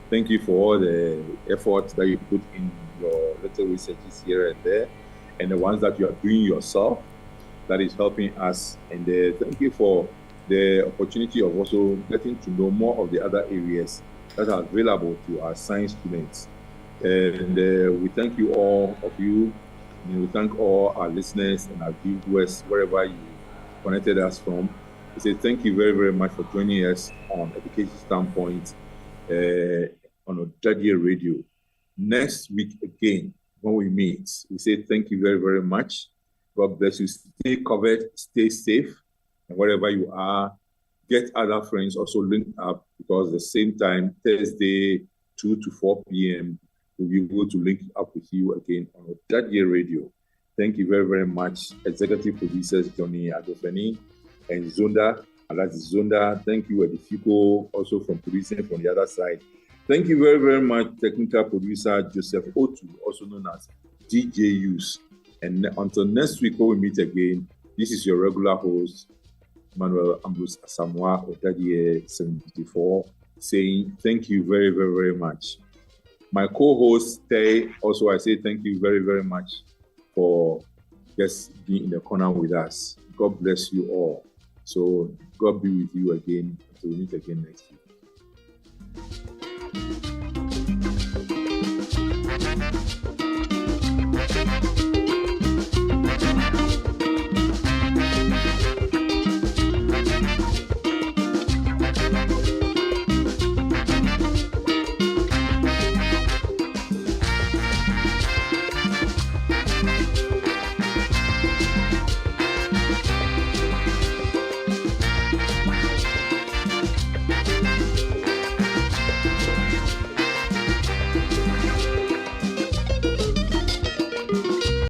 Thank you for all the efforts that you put in your little researches here and there, and the ones that you are doing yourself that is helping us. And thank you for the opportunity of also getting to know more of the other areas that are available to our science students. And we thank you all of you, and we thank all our listeners and our viewers wherever you connected us from. We say thank you very, very much for joining us on Education Standpoint on ỌDADEƐ Radio. Next week again, when we meet, we say thank you very, very much. God bless you. Stay covered, stay safe, and wherever you are, get other friends also link up, because the same time, Thursday, 2 to 4 p.m., we'll be able to link up with you again on ỌDADEƐ Radio. Thank you very, very much. Executive producers Johnny Adofeni and Zonda, and that's Zonda. Thank you, Edifico, also from producing from the other side. Thank you very, very much, technical producer Joseph Otu, also known as DJ Use. And until next week, when we meet again, this is your regular host, Manuel Ambrose Asamoah, ỌDADEƐ 74, saying thank you very, very, very much. My co-host, Tay, also I say thank you very, very much for just being in the corner with us. God bless you all. So God be with you again until we meet again next week.